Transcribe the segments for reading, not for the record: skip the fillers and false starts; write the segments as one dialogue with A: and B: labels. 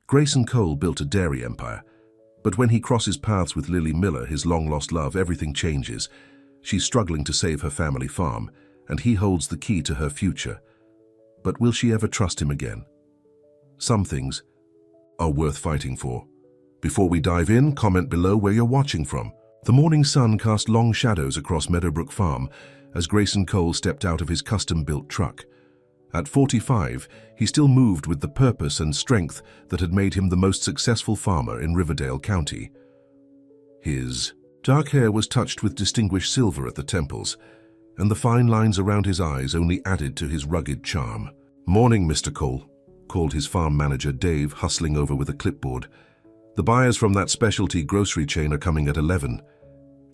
A: Grayson Cole built a dairy empire, but when he crosses paths with Lily Miller, his long-lost love, everything changes. She's struggling to save her family farm, and he holds the key to her future. But will she ever trust him again? Some things are worth fighting for. Before we dive in, comment below where you're watching from. The morning sun cast long shadows across Meadowbrook Farm as Grayson Cole stepped out of his custom-built truck. At 45, he still moved with the purpose and strength that had made him the most successful farmer in Riverdale County. His dark hair was touched with distinguished silver at the temples, and the fine lines around his eyes only added to his rugged charm. "Morning, Mr. Cole," called his farm manager Dave, hustling over with a clipboard. "The buyers from that specialty grocery chain are coming at 11.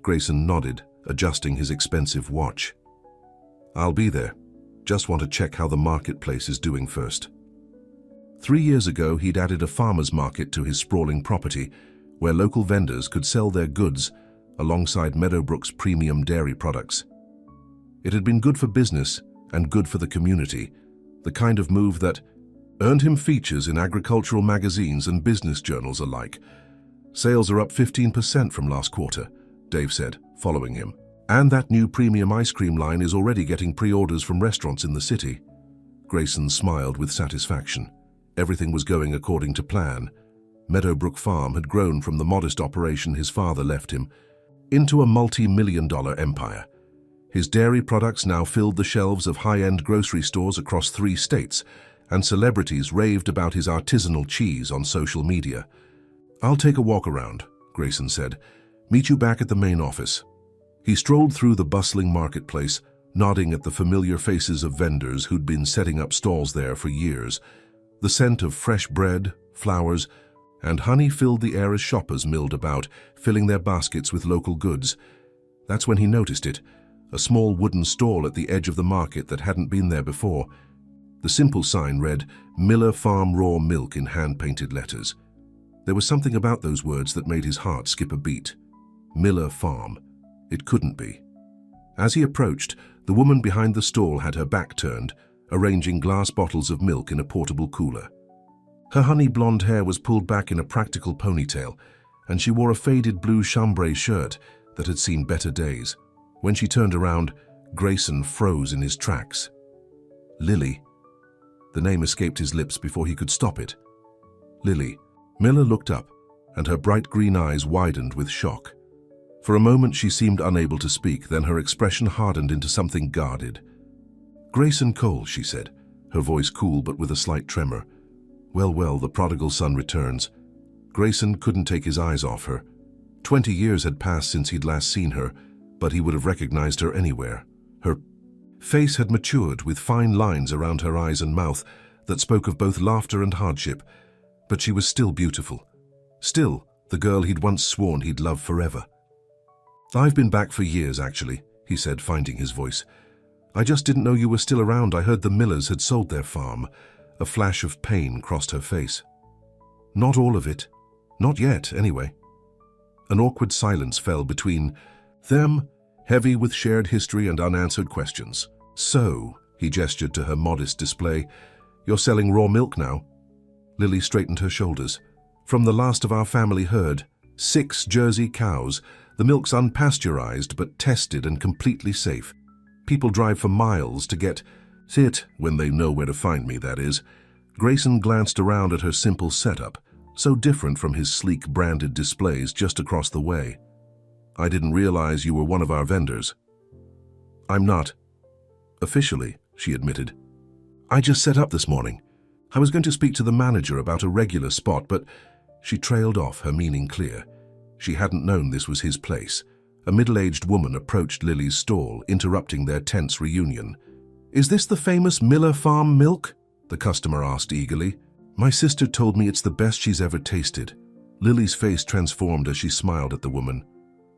A: Grayson nodded, adjusting his expensive watch. "I'll be there. Just want to check how the marketplace is doing first." 3 years ago, he'd added a farmer's market to his sprawling property, where local vendors could sell their goods alongside Meadowbrook's premium dairy products. It had been good for business and good for the community, the kind of move that earned him features in agricultural magazines and business journals alike. "Sales are up 15% from last quarter," Dave said, following him. "And that new premium ice cream line is already getting pre-orders from restaurants in the city." Grayson smiled with satisfaction. Everything was going according to plan. Meadowbrook Farm had grown from the modest operation his father left him into a multi-million-dollar empire. His dairy products now filled the shelves of high-end grocery stores across 3 states, and celebrities raved about his artisanal cheese on social media. "I'll take a walk around," Grayson said. "Meet you back at the main office." He strolled through the bustling marketplace, nodding at the familiar faces of vendors who'd been setting up stalls there for years. The scent of fresh bread, flowers, and honey filled the air as shoppers milled about, filling their baskets with local goods. That's when he noticed it, a small wooden stall at the edge of the market that hadn't been there before. The simple sign read, "Miller Farm Raw Milk" in hand-painted letters. There was something about those words that made his heart skip a beat. Miller Farm. It couldn't be. As he approached, the woman behind the stall had her back turned, arranging glass bottles of milk in a portable cooler. Her honey blonde hair was pulled back in a practical ponytail, and she wore a faded blue chambray shirt that had seen better days. When she turned around, Grayson froze in his tracks. Lily. The name escaped his lips before he could stop it. Lily. Miller looked up, and her bright green eyes widened with shock. For a moment she seemed unable to speak, then her expression hardened into something guarded. "Grayson Cole," she said, her voice cool but with a slight tremor. Well, the prodigal son returns. Grayson couldn't take his eyes off her. 20 years had passed since he'd last seen her, but he would have recognized her anywhere. Her face had matured with fine lines around her eyes and mouth that spoke of both laughter and hardship, but she was still beautiful. Still, the girl he'd once sworn he'd love forever. "I've been back for years, actually," he said, finding his voice. "I just didn't know you were still around. I heard the Millers had sold their farm." A flash of pain crossed her face. "Not all of it. Not yet, anyway." An awkward silence fell between them, heavy with shared history and unanswered questions. "So," he gestured to her modest display, "you're selling raw milk now?" Lily straightened her shoulders. "From the last of our family herd, 6 Jersey cows. The milk's unpasteurized but tested and completely safe. People drive for miles to get it, when they know where to find me, that is." Grayson glanced around at her simple setup, so different from his sleek branded displays just across the way. "I didn't realize you were one of our vendors." "I'm not. Officially," she admitted. "I just set up this morning. I was going to speak to the manager about a regular spot, but..." She trailed off, her meaning clear. She hadn't known this was his place. A middle-aged woman approached Lily's stall, interrupting their tense reunion. "Is this the famous Miller Farm milk?" the customer asked eagerly. "My sister told me it's the best she's ever tasted." Lily's face transformed as she smiled at the woman.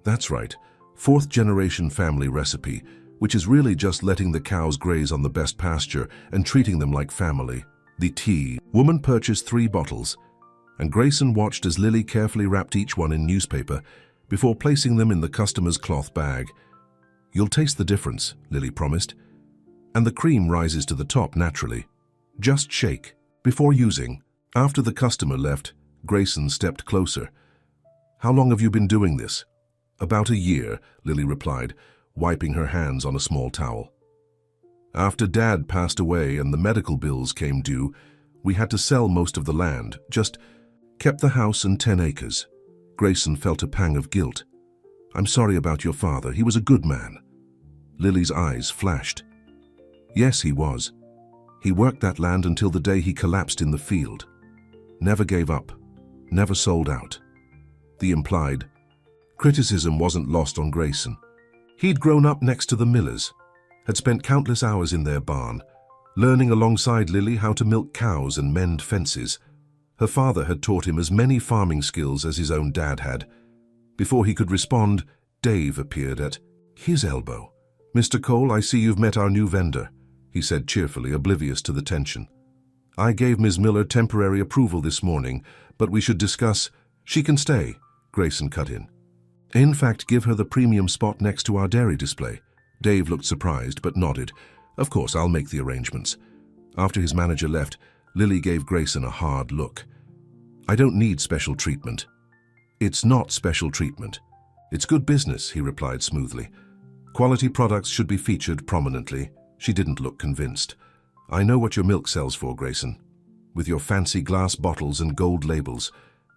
A: "That's right, 4th-generation family recipe, which is really just letting the cows graze on the best pasture and treating them like family." The tea woman purchased 3 bottles, and Grayson watched as Lily carefully wrapped each one in newspaper before placing them in the customer's cloth bag. "You'll taste the difference," Lily promised. "And the cream rises to the top naturally. Just shake." Before using, After the customer left, Grayson stepped closer. "How long have you been doing this?" "About a year," Lily replied, wiping her hands on a small towel. "After Dad passed away and the medical bills came due, we had to sell most of the land, just kept the house and 10 acres. Grayson felt a pang of guilt. "I'm sorry about your father. He was a good man." Lily's eyes flashed. "Yes, he was. He worked that land until the day he collapsed in the field. Never gave up. Never sold out." The implied criticism wasn't lost on Grayson. He'd grown up next to the Millers, had spent countless hours in their barn, learning alongside Lily how to milk cows and mend fences. Her father had taught him as many farming skills as his own dad had. Before he could respond, Dave appeared at his elbow. "Mr. Cole, I see you've met our new vendor," he said cheerfully, oblivious to the tension. "I gave Ms. Miller temporary approval this morning, but we should discuss—" "She can stay," Grayson cut in. "In fact, give her the premium spot next to our dairy display." Dave looked surprised, but nodded. "Of course, I'll make the arrangements." After his manager left, Lily gave Grayson a hard look. "I don't need special treatment." "It's not special treatment. It's good business," he replied smoothly. "Quality products should be featured prominently." She didn't look convinced. "I know what your milk sells for, Grayson. With your fancy glass bottles and gold labels,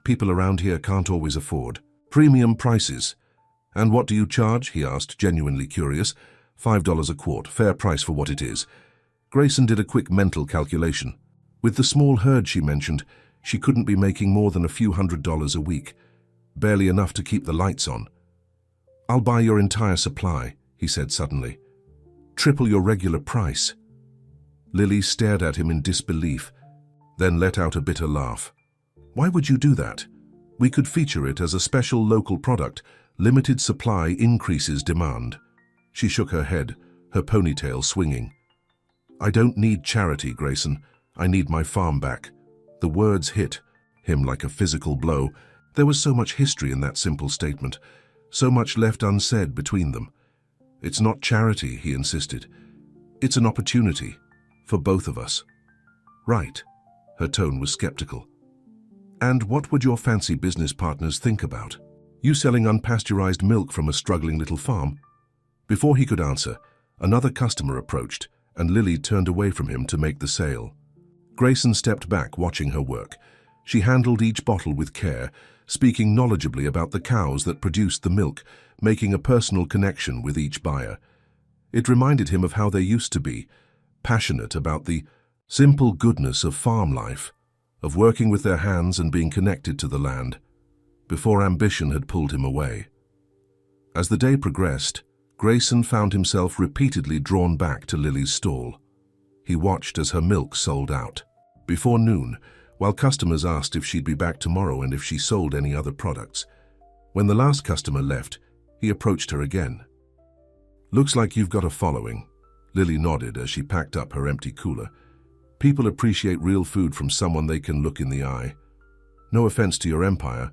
A: people around here can't always afford premium prices." "And what do you charge?" he asked, genuinely curious. $5 a quart, fair price for what it is." Grayson did a quick mental calculation. With the small herd she mentioned, she couldn't be making more than a few $100s a week. Barely enough to keep the lights on. "I'll buy your entire supply," he said suddenly. "Triple your regular price." Lily stared at him in disbelief, then let out a bitter laugh. "Why would you do that? We could feature it as a special local product. Limited supply increases demand." She shook her head, her ponytail swinging. "I don't need charity, Grayson. I need my farm back." The words hit him like a physical blow. There was so much history in that simple statement, so much left unsaid between them. "It's not charity," he insisted. "It's an opportunity for both of us." "Right." Her tone was skeptical. "And what would your fancy business partners think about you selling unpasteurized milk from a struggling little farm?" Before he could answer, another customer approached, and Lily turned away from him to make the sale. Grayson stepped back, watching her work. She handled each bottle with care, speaking knowledgeably about the cows that produced the milk, making a personal connection with each buyer. It reminded him of how they used to be, passionate about the simple goodness of farm life, of working with their hands and being connected to the land, before ambition had pulled him away. As the day progressed, Grayson found himself repeatedly drawn back to Lily's stall. He watched as her milk sold out. Before noon, while customers asked if she'd be back tomorrow and if she sold any other products. When the last customer left, he approached her again. "Looks like you've got a following." Lily nodded as she packed up her empty cooler. "People appreciate real food from someone they can look in the eye. No offense to your empire,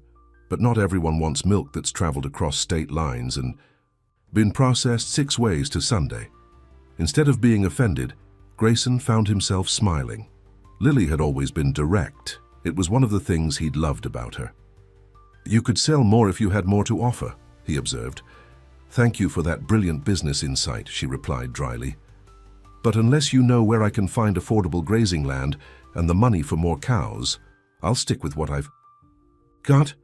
A: but not everyone wants milk that's traveled across state lines and been processed 6 ways to Sunday." Instead of being offended, Grayson found himself smiling. Lily had always been direct. It was one of the things he'd loved about her. "You could sell more if you had more to offer," he observed. "Thank you for that brilliant business insight," she replied dryly. "But unless you know where I can find affordable grazing land and the money for more cows, I'll stick with what I've got."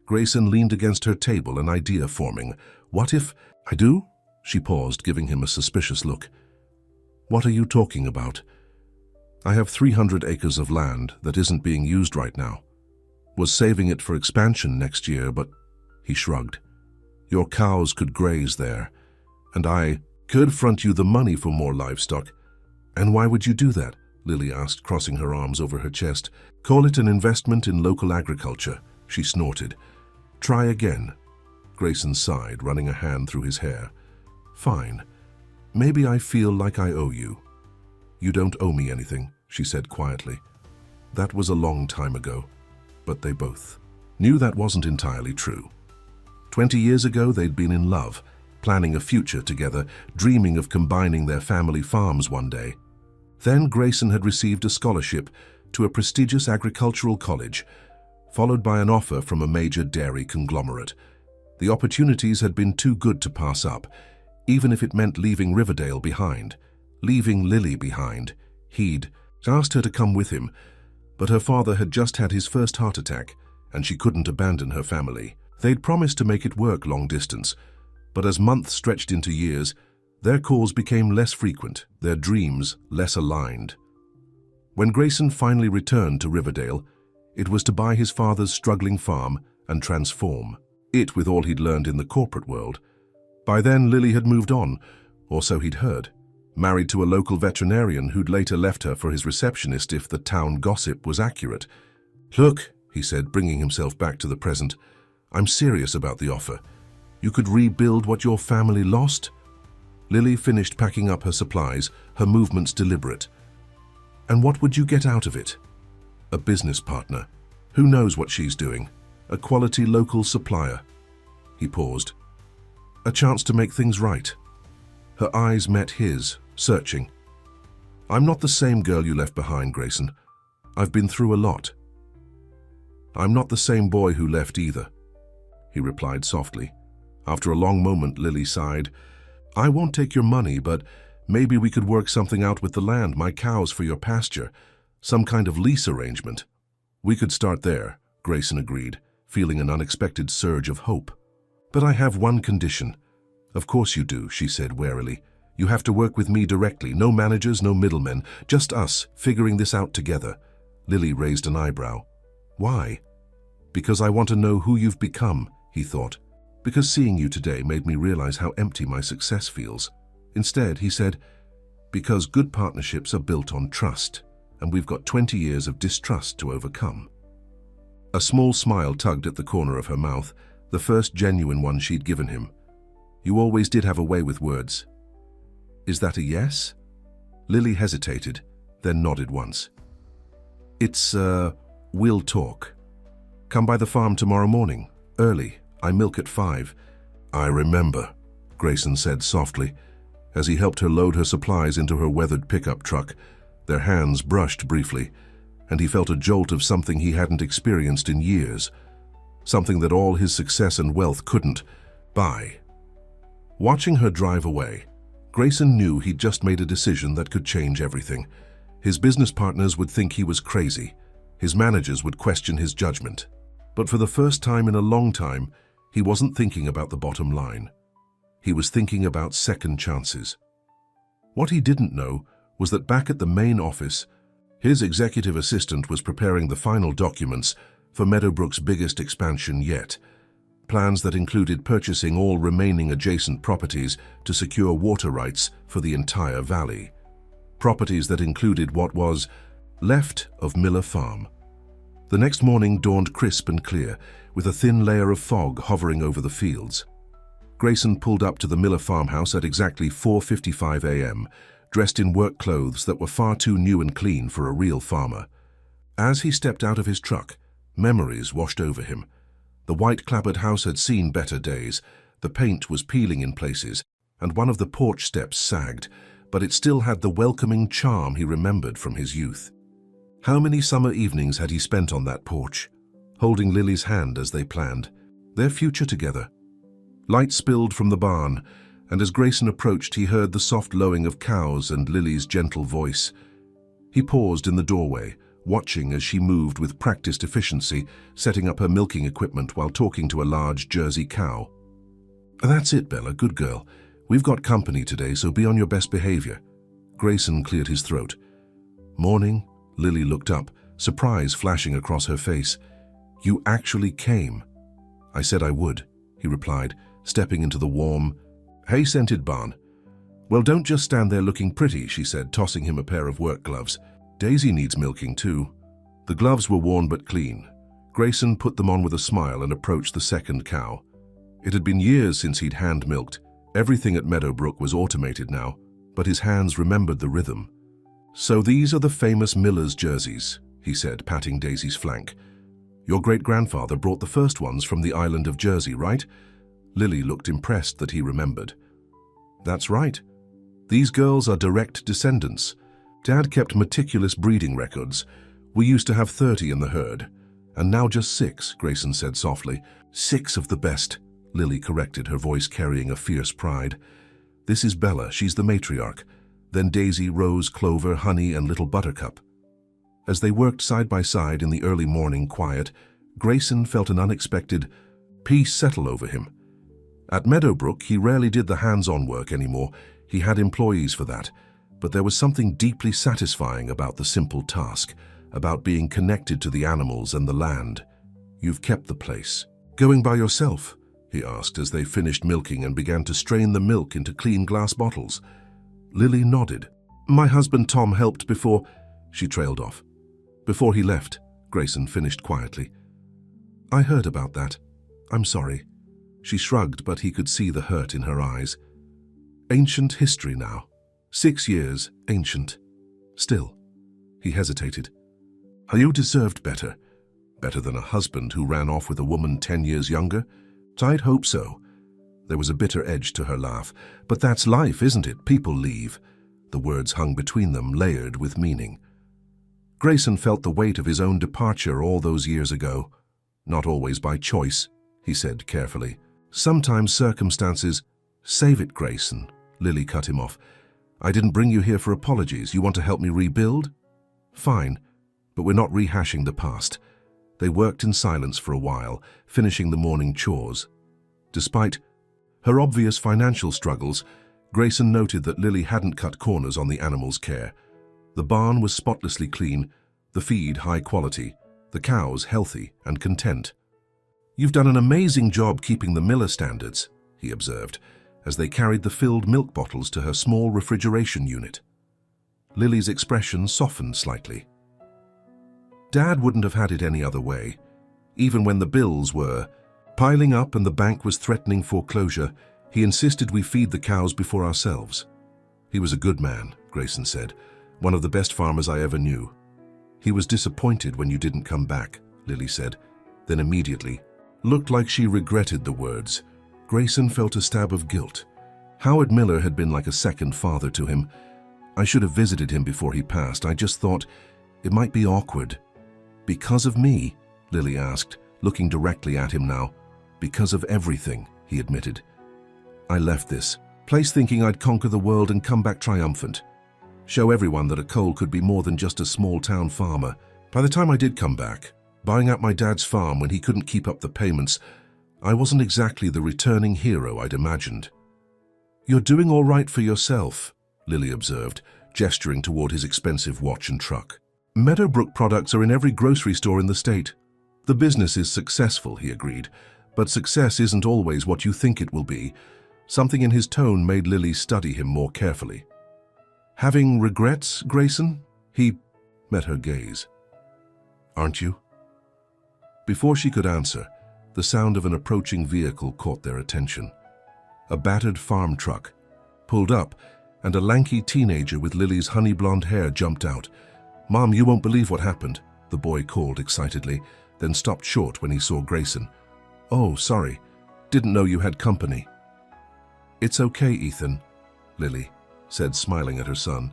A: Grayson leaned against her table, an idea forming. "What if—" "I do?" She paused, giving him a suspicious look. "What are you talking about?" "I have 300 acres of land that isn't being used right now. Was saving it for expansion next year, but—" He shrugged. "Your cows could graze there, and I could front you the money for more livestock." "And why would you do that?" Lily asked, crossing her arms over her chest. "Call it an investment in local agriculture," she snorted. "Try again." Grayson sighed, running a hand through his hair. "Fine. Maybe I feel like I owe you." "You don't owe me anything," she said quietly. That was a long time ago, but they both knew that wasn't entirely true. 20 years ago, they'd been in love, planning a future together, dreaming of combining their family farms one day. Then Grayson had received a scholarship, to a prestigious agricultural college, followed by an offer from a major dairy conglomerate. The opportunities had been too good to pass up, even if it meant leaving Riverdale behind, leaving Lily behind. He'd asked her to come with him, but her father had just had his first heart attack, and she couldn't abandon her family. They'd promised to make it work long distance, but as months stretched into years, their calls became less frequent, their dreams less aligned. When Grayson finally returned to Riverdale, it was to buy his father's struggling farm and transform it with all he'd learned in the corporate world. By then, Lily had moved on, or so he'd heard, married to a local veterinarian who'd later left her for his receptionist if the town gossip was accurate. "Look," he said, bringing himself back to the present, "I'm serious about the offer. You could rebuild what your family lost." Lily finished packing up her supplies, her movements deliberate. "And what would you get out of it?" "A business partner. Who knows what she's doing? A quality local supplier." He paused. "A chance to make things right." Her eyes met his, searching. "I'm not the same girl you left behind, Grayson. I've been through a lot." "I'm not the same boy who left either," he replied softly. After a long moment, Lily sighed. "I won't take your money, but maybe we could work something out with the land, my cows for your pasture, some kind of lease arrangement." "We could start there," Grayson agreed, feeling an unexpected surge of hope. "But I have one condition." "Of course you do," she said warily. "You have to work with me directly, no managers, no middlemen, just us, figuring this out together." Lily raised an eyebrow. "Why?" "Because I want to know who you've become," he thought. "Because seeing you today made me realize how empty my success feels." Instead, he said, "Because good partnerships are built on trust, and we've got 20 years of distrust to overcome." A small smile tugged at the corner of her mouth, the first genuine one she'd given him. "You always did have a way with words." "Is that a yes?" Lily hesitated, then nodded once. We'll talk. Come by the farm tomorrow morning, early. I milk at 5. "I remember," Grayson said softly, as he helped her load her supplies into her weathered pickup truck. Their hands brushed briefly, and he felt a jolt of something he hadn't experienced in years, something that all his success and wealth couldn't buy. Watching her drive away, Grayson knew he'd just made a decision that could change everything. His business partners would think he was crazy. His managers would question his judgment. But for the first time in a long time, he wasn't thinking about the bottom line. He was thinking about second chances. What he didn't know was that back at the main office, his executive assistant was preparing the final documents for Meadowbrook's biggest expansion yet. Plans that included purchasing all remaining adjacent properties to secure water rights for the entire valley. Properties that included what was left of Miller Farm. The next morning dawned crisp and clear, with a thin layer of fog hovering over the fields. Grayson pulled up to the Miller farmhouse at exactly 4:55 a.m., dressed in work clothes that were far too new and clean for a real farmer. As he stepped out of his truck, memories washed over him. The white-clappered house had seen better days. The paint was peeling in places, and one of the porch steps sagged, but it still had the welcoming charm he remembered from his youth. How many summer evenings had he spent on that porch, holding Lily's hand as they planned their future together? Light spilled from the barn, and as Grayson approached, he heard the soft lowing of cows and Lily's gentle voice. He paused in the doorway, watching as she moved with practiced efficiency, setting up her milking equipment while talking to a large Jersey cow. "That's it, Bella, good girl. We've got company today, so be on your best behavior." Grayson cleared his throat. "Morning." Lily looked up, surprise flashing across her face. "You actually came." "I said I would," he replied, stepping into the warm, hay-scented barn. "Well, don't just stand there looking pretty," she said, tossing him a pair of work gloves. "Daisy needs milking too." The gloves were worn but clean. Grayson put them on with a smile and approached the second cow. It had been years since he'd hand-milked. Everything at Meadowbrook was automated now, but his hands remembered the rhythm. "So these are the famous Miller's jerseys," he said, patting Daisy's flank. "Your great-grandfather brought the first ones from the island of Jersey, right?" Lily looked impressed that he remembered. "That's right. These girls are direct descendants. Dad kept meticulous breeding records. We used to have 30 in the herd, and now just 6, Grayson said softly. 6 of the best, Lily corrected, her voice carrying a fierce pride. This is Bella, she's the matriarch. Then Daisy, Rose, Clover, Honey, and Little Buttercup. As they worked side by side in the early morning quiet, Grayson felt an unexpected peace settle over him. At Meadowbrook, he rarely did the hands-on work anymore. He had employees for that. But there was something deeply satisfying about the simple task, about being connected to the animals and the land. You've kept the place. Going by yourself? He asked as they finished milking and began to strain the milk into clean glass bottles. Lily nodded. My husband Tom helped before... She trailed off. Before he left, Grayson finished quietly. I heard about that. I'm sorry. She shrugged, but he could see the hurt in her eyes. Ancient history now. 6 years, ancient. Still. He hesitated. You deserved better. Better than a husband who ran off with a woman 10 years younger? I'd hope so. There was a bitter edge to her laugh. But that's life, isn't it? People leave. The words hung between them, layered with meaning. Grayson felt the weight of his own departure all those years ago. Not always by choice, he said carefully. Sometimes circumstances... Save it, Grayson, Lily cut him off. I didn't bring you here for apologies. You want to help me rebuild? Fine, but we're not rehashing the past. They worked in silence for a while, finishing the morning chores. Despite her obvious financial struggles, Grayson noted that Lily hadn't cut corners on the animals' care. The barn was spotlessly clean, the feed high quality, the cows healthy and content. You've done an amazing job keeping the Miller standards, he observed, as they carried the filled milk bottles to her small refrigeration unit. Lily's expression softened slightly. Dad wouldn't have had it any other way. Even when the bills were piling up and the bank was threatening foreclosure, he insisted we feed the cows before ourselves. He was a good man, Grayson said, one of the best farmers I ever knew. He was disappointed when you didn't come back, Lily said, then immediately looked like she regretted the words. Grayson felt a stab of guilt. Howard Miller had been like a second father to him. I should have visited him before he passed. I just thought it might be awkward. Because of me? Lily asked, looking directly at him now. Because of everything, he admitted. I left this place thinking I'd conquer the world and come back triumphant. Show everyone that a Cole could be more than just a small-town farmer. By the time I did come back, buying out my dad's farm when he couldn't keep up the payments, I wasn't exactly the returning hero I'd imagined. You're doing all right for yourself, Lily observed, gesturing toward his expensive watch and truck. Meadowbrook products are in every grocery store in the state. The business is successful, he agreed, but success isn't always what you think it will be. Something in his tone made Lily study him more carefully. Having regrets, Grayson? He met her gaze. Aren't you? Before she could answer, the sound of an approaching vehicle caught their attention. A battered farm truck pulled up, and a lanky teenager with Lily's honey-blonde hair jumped out. Mom, you won't believe what happened, the boy called excitedly, then stopped short when he saw Grayson. Oh, sorry. Didn't know you had company. It's okay, Ethan, Lily said, smiling at her son.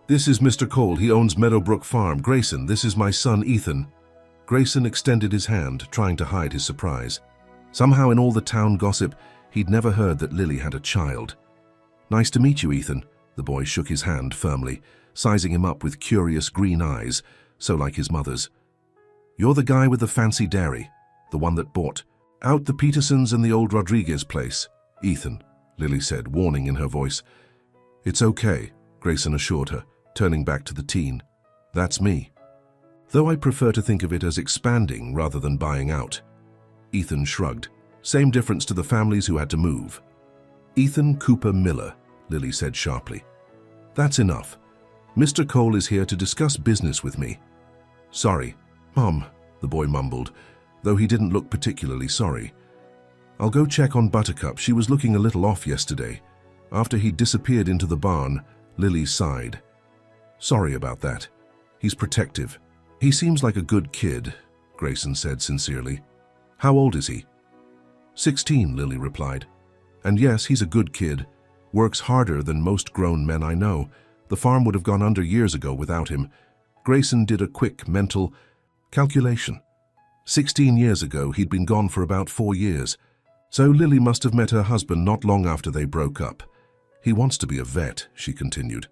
A: This is Mr. Cole. He owns Meadowbrook Farm. Grayson, this is my son, Ethan. Grayson extended his hand, trying to hide his surprise. Somehow in all the town gossip, he'd never heard that Lily had a child. Nice to meet you, Ethan. The boy shook his hand firmly, sizing him up with curious green eyes, so like his mother's. You're the guy with the fancy dairy, the one that bought out the Petersons and the old Rodriguez place. Ethan, Lily said, warning in her voice. It's okay, Grayson assured her, turning back to the teen. That's me. Though I prefer to think of it as expanding rather than buying out. Ethan shrugged. Same difference to the families who had to move. Ethan Cooper Miller, Lily said sharply. That's enough. Mr. Cole is here to discuss business with me. Sorry, Mom, the boy mumbled, though he didn't look particularly sorry. I'll go check on Buttercup. She was looking a little off yesterday. After he disappeared into the barn, Lily sighed. Sorry about that. He's protective. He seems like a good kid, Grayson said sincerely. How old is he? 16, Lily replied. And yes, he's a good kid. Works harder than most grown men I know. The farm would have gone under years ago without him. Grayson did a quick mental calculation. 16 years ago, he'd been gone for about 4 years, so Lily must have met her husband not long after they broke up. He wants to be a vet, she continued.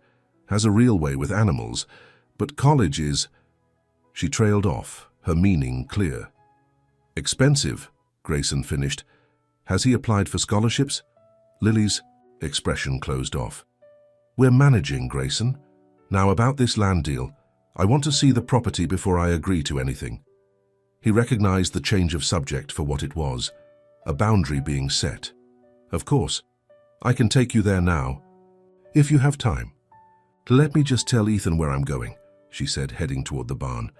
A: Has a real way with animals, but college is... She trailed off, her meaning clear. Expensive, Grayson finished. Has he applied for scholarships? Lily's expression closed off. We're managing, Grayson. Now about this land deal. I want to see the property before I agree to anything. He recognized the change of subject for what it was, a boundary being set. Of course, I can take you there now, if you have time. Let me just tell Ethan where I'm going, she said, heading toward the barn.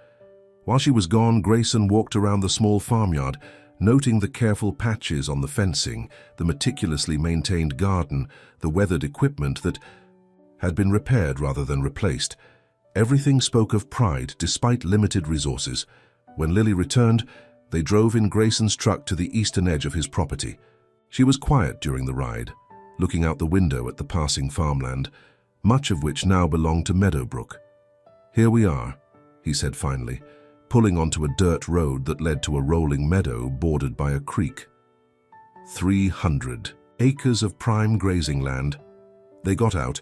A: While she was gone, Grayson walked around the small farmyard, noting the careful patches on the fencing, the meticulously maintained garden, the weathered equipment that had been repaired rather than replaced. Everything spoke of pride despite limited resources. When Lily returned, they drove in Grayson's truck to the eastern edge of his property. She was quiet during the ride, looking out the window at the passing farmland, much of which now belonged to Meadowbrook. Here we are, he said finally, pulling onto a dirt road that led to a rolling meadow bordered by a creek. 300 acres of prime grazing land. They got out,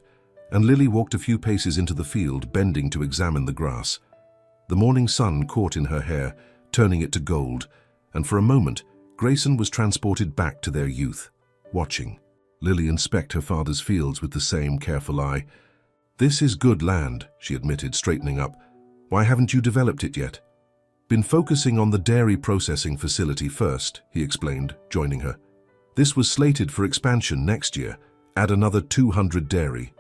A: and Lily walked a few paces into the field, bending to examine the grass. The morning sun caught in her hair, turning it to gold, and for a moment, Grayson was transported back to their youth, watching Lily inspect her father's fields with the same careful eye. This is good land, she admitted, straightening up. Why haven't you developed it yet? Been focusing on the dairy processing facility first, he explained, joining her. This was slated for expansion next year, add another 200 dairy.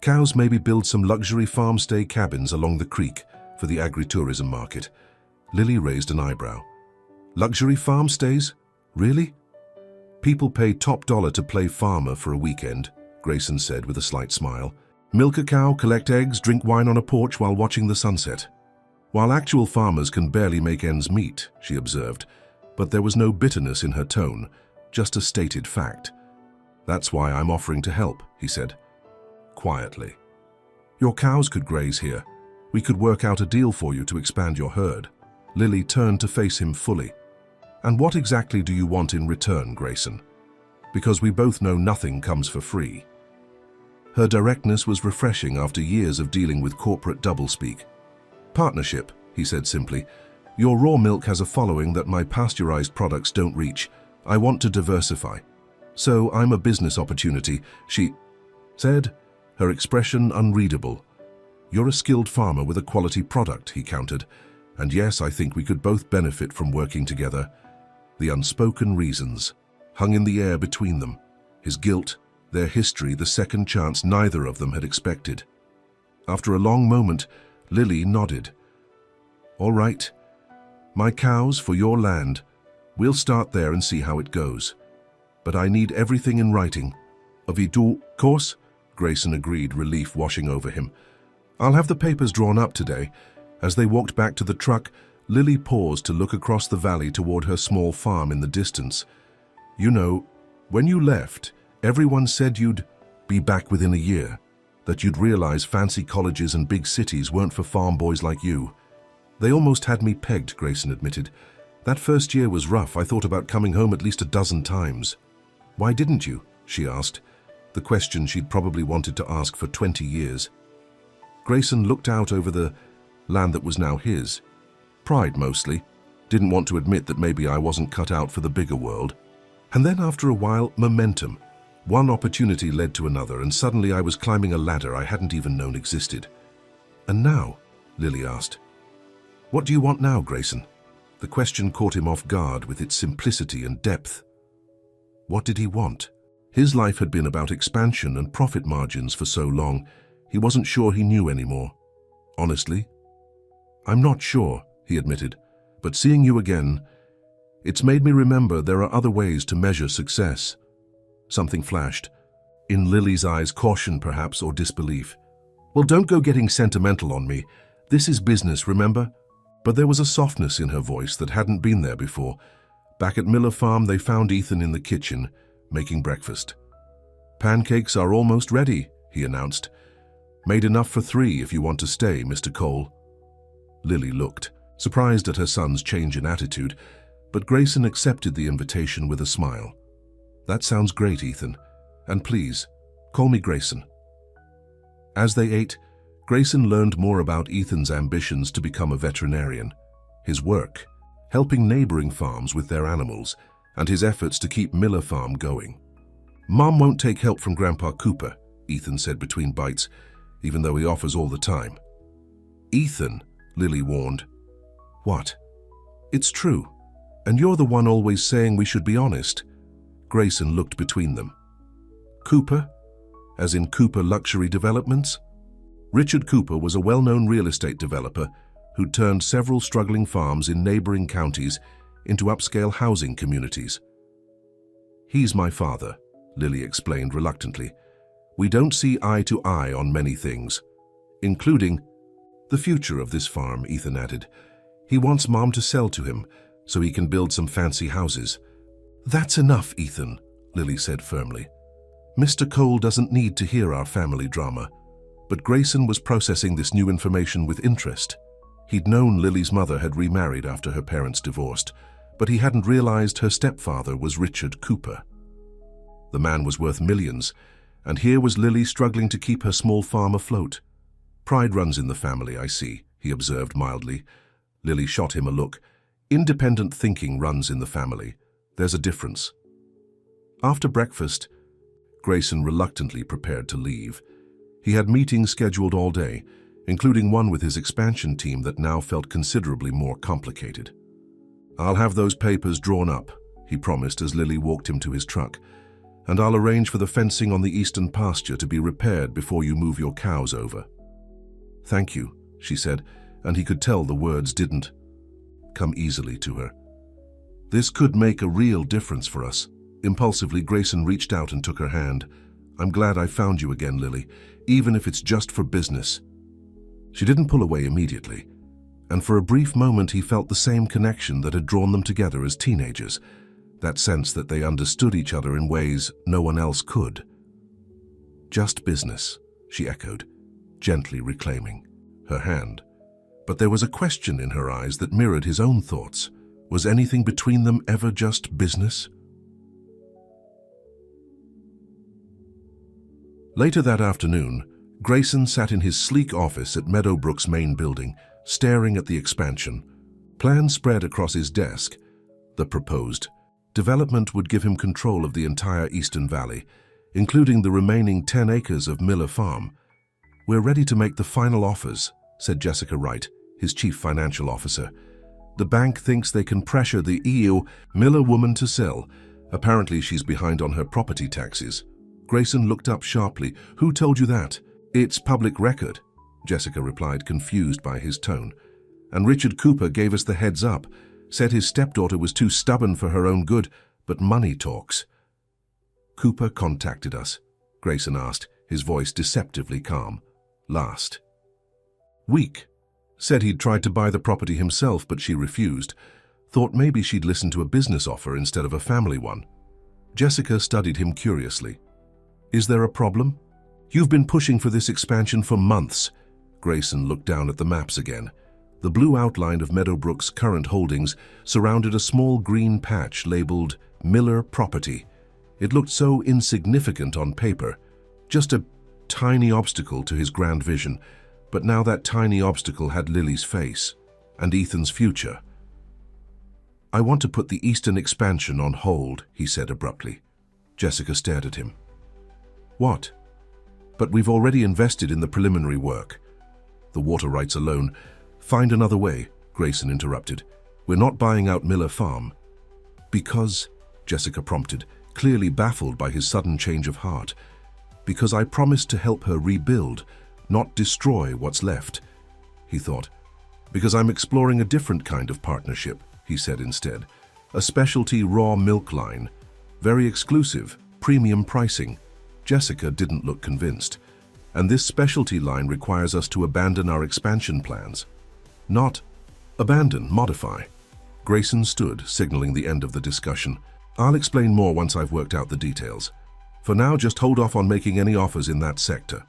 A: Cows, maybe build some luxury farm-stay cabins along the creek for the agritourism market. Lily raised an eyebrow. Luxury farm stays? Really? People pay top dollar to play farmer for a weekend, Grayson said with a slight smile. Milk a cow, collect eggs, drink wine on a porch while watching the sunset. While actual farmers can barely make ends meet, she observed, but there was no bitterness in her tone, just a stated fact. That's why I'm offering to help, he said, quietly. Your cows could graze here. We could work out a deal for you to expand your herd. Lily turned to face him fully. And what exactly do you want in return, Grayson? Because we both know nothing comes for free. Her directness was refreshing after years of dealing with corporate doublespeak. Partnership, he said simply. Your raw milk has a following that my pasteurized products don't reach. I want to diversify. So I'm a business opportunity, she said, her expression unreadable. You're a skilled farmer with a quality product, he countered. And yes, I think we could both benefit from working together. The unspoken reasons hung in the air between them. His guilt, their history, the second chance neither of them had expected. After a long moment, Lily nodded. All right. My cows for your land. We'll start there and see how it goes. But I need everything in writing. Of course, Grayson agreed, relief washing over him. I'll have the papers drawn up today. As they walked back to the truck, Lily paused to look across the valley toward her small farm in the distance. You know, when you left, everyone said you'd be back within a year, that you'd realize fancy colleges and big cities weren't for farm boys like you. They almost had me pegged, Grayson admitted. That first year was rough. I thought about coming home at least a dozen times. Why didn't you? She asked, the question she'd probably wanted to ask for 20 years. Grayson looked out over the land that was now his. Pride mostly. Didn't want to admit that maybe I wasn't cut out for the bigger world. And then after a while, momentum. One opportunity led to another, and suddenly I was climbing a ladder I hadn't even known existed. And now? Lily asked. What do you want now, Grayson? The question caught him off guard with its simplicity and depth. What did he want? His life had been about expansion and profit margins for so long, he wasn't sure he knew anymore. Honestly, I'm not sure, he admitted, but seeing you again, it's made me remember there are other ways to measure success. Something flashed. In Lily's eyes, caution perhaps, or disbelief. Well, don't go getting sentimental on me. This is business, remember? But there was a softness in her voice that hadn't been there before. Back at Miller Farm, they found Ethan in the kitchen, making breakfast. Pancakes are almost ready, he announced. Made enough for 3 if you want to stay, Mr. Cole. Lily looked, surprised at her son's change in attitude, but Grayson accepted the invitation with a smile. That sounds great, Ethan. And please, call me Grayson. As they ate, Grayson learned more about Ethan's ambitions to become a veterinarian, his work, helping neighboring farms with their animals, and his efforts to keep Miller Farm going. Mom won't take help from Grandpa Cooper, Ethan said between bites, even though he offers all the time. Ethan, Lily warned. What? It's true. And you're the one always saying we should be honest. Grayson looked between them. Cooper? As in Cooper Luxury Developments? Richard Cooper was a well-known real estate developer who'd turned several struggling farms in neighboring counties into upscale housing communities. He's my father, Lily explained reluctantly. We don't see eye to eye on many things, including the future of this farm, Ethan added. He wants Mom to sell to him so he can build some fancy houses. That's enough, Ethan, Lily said firmly. Mr. Cole doesn't need to hear our family drama. But Grayson was processing this new information with interest. He'd known Lily's mother had remarried after her parents divorced, but he hadn't realized her stepfather was Richard Cooper. The man was worth millions, and here was Lily struggling to keep her small farm afloat. Pride runs in the family, I see, he observed mildly. Lily shot him a look. Independent thinking runs in the family. There's a difference. After breakfast, Grayson reluctantly prepared to leave. He had meetings scheduled all day, including one with his expansion team that now felt considerably more complicated. I'll have those papers drawn up, he promised as Lily walked him to his truck, and I'll arrange for the fencing on the eastern pasture to be repaired before you move your cows over. Thank you, she said, and he could tell the words didn't come easily to her. This could make a real difference for us. Impulsively, Grayson reached out and took her hand. I'm glad I found you again, Lily, even if it's just for business. She didn't pull away immediately, and for a brief moment he felt the same connection that had drawn them together as teenagers, that sense that they understood each other in ways no one else could. Just business, she echoed, gently reclaiming her hand. But there was a question in her eyes that mirrored his own thoughts. Was anything between them ever just business? Later that afternoon, Grayson sat in his sleek office at Meadowbrook's main building, staring at the expansion. Plans spread across his desk. The proposed development would give him control of the entire Eastern Valley, including the remaining 10 acres of Miller Farm. We're ready to make the final offers, said Jessica Wright, his chief financial officer. The bank thinks they can pressure the EO Miller woman to sell. Apparently she's behind on her property taxes. Grayson looked up sharply. Who told you that? It's public record, Jessica replied, confused by his tone. And Richard Cooper gave us the heads up, said his stepdaughter was too stubborn for her own good, but money talks. Cooper contacted us, Grayson asked, his voice deceptively calm. Last week. Said he'd tried to buy the property himself, but she refused. Thought maybe she'd listen to a business offer instead of a family one. Jessica studied him curiously. Is there a problem? You've been pushing for this expansion for months. Grayson looked down at the maps again. The blue outline of Meadowbrook's current holdings surrounded a small green patch labeled Miller Property. It looked so insignificant on paper, just a tiny obstacle to his grand vision. But now that tiny obstacle had Lily's face and Ethan's future. I want to put the eastern expansion on hold, he said abruptly. Jessica stared at him. What? But we've already invested in the preliminary work. The water rights alone. Find another way, Grayson interrupted. We're not buying out Miller Farm. Because, Jessica prompted, clearly baffled by his sudden change of heart. Because I promised to help her rebuild, not destroy what's left, he thought. Because I'm exploring a different kind of partnership, he said instead. A specialty raw milk line. Very exclusive, premium pricing. Jessica didn't look convinced. And this specialty line requires us to abandon our expansion plans. Not abandon, modify. Grayson stood, signaling the end of the discussion. I'll explain more once I've worked out the details. For now, just hold off on making any offers in that sector.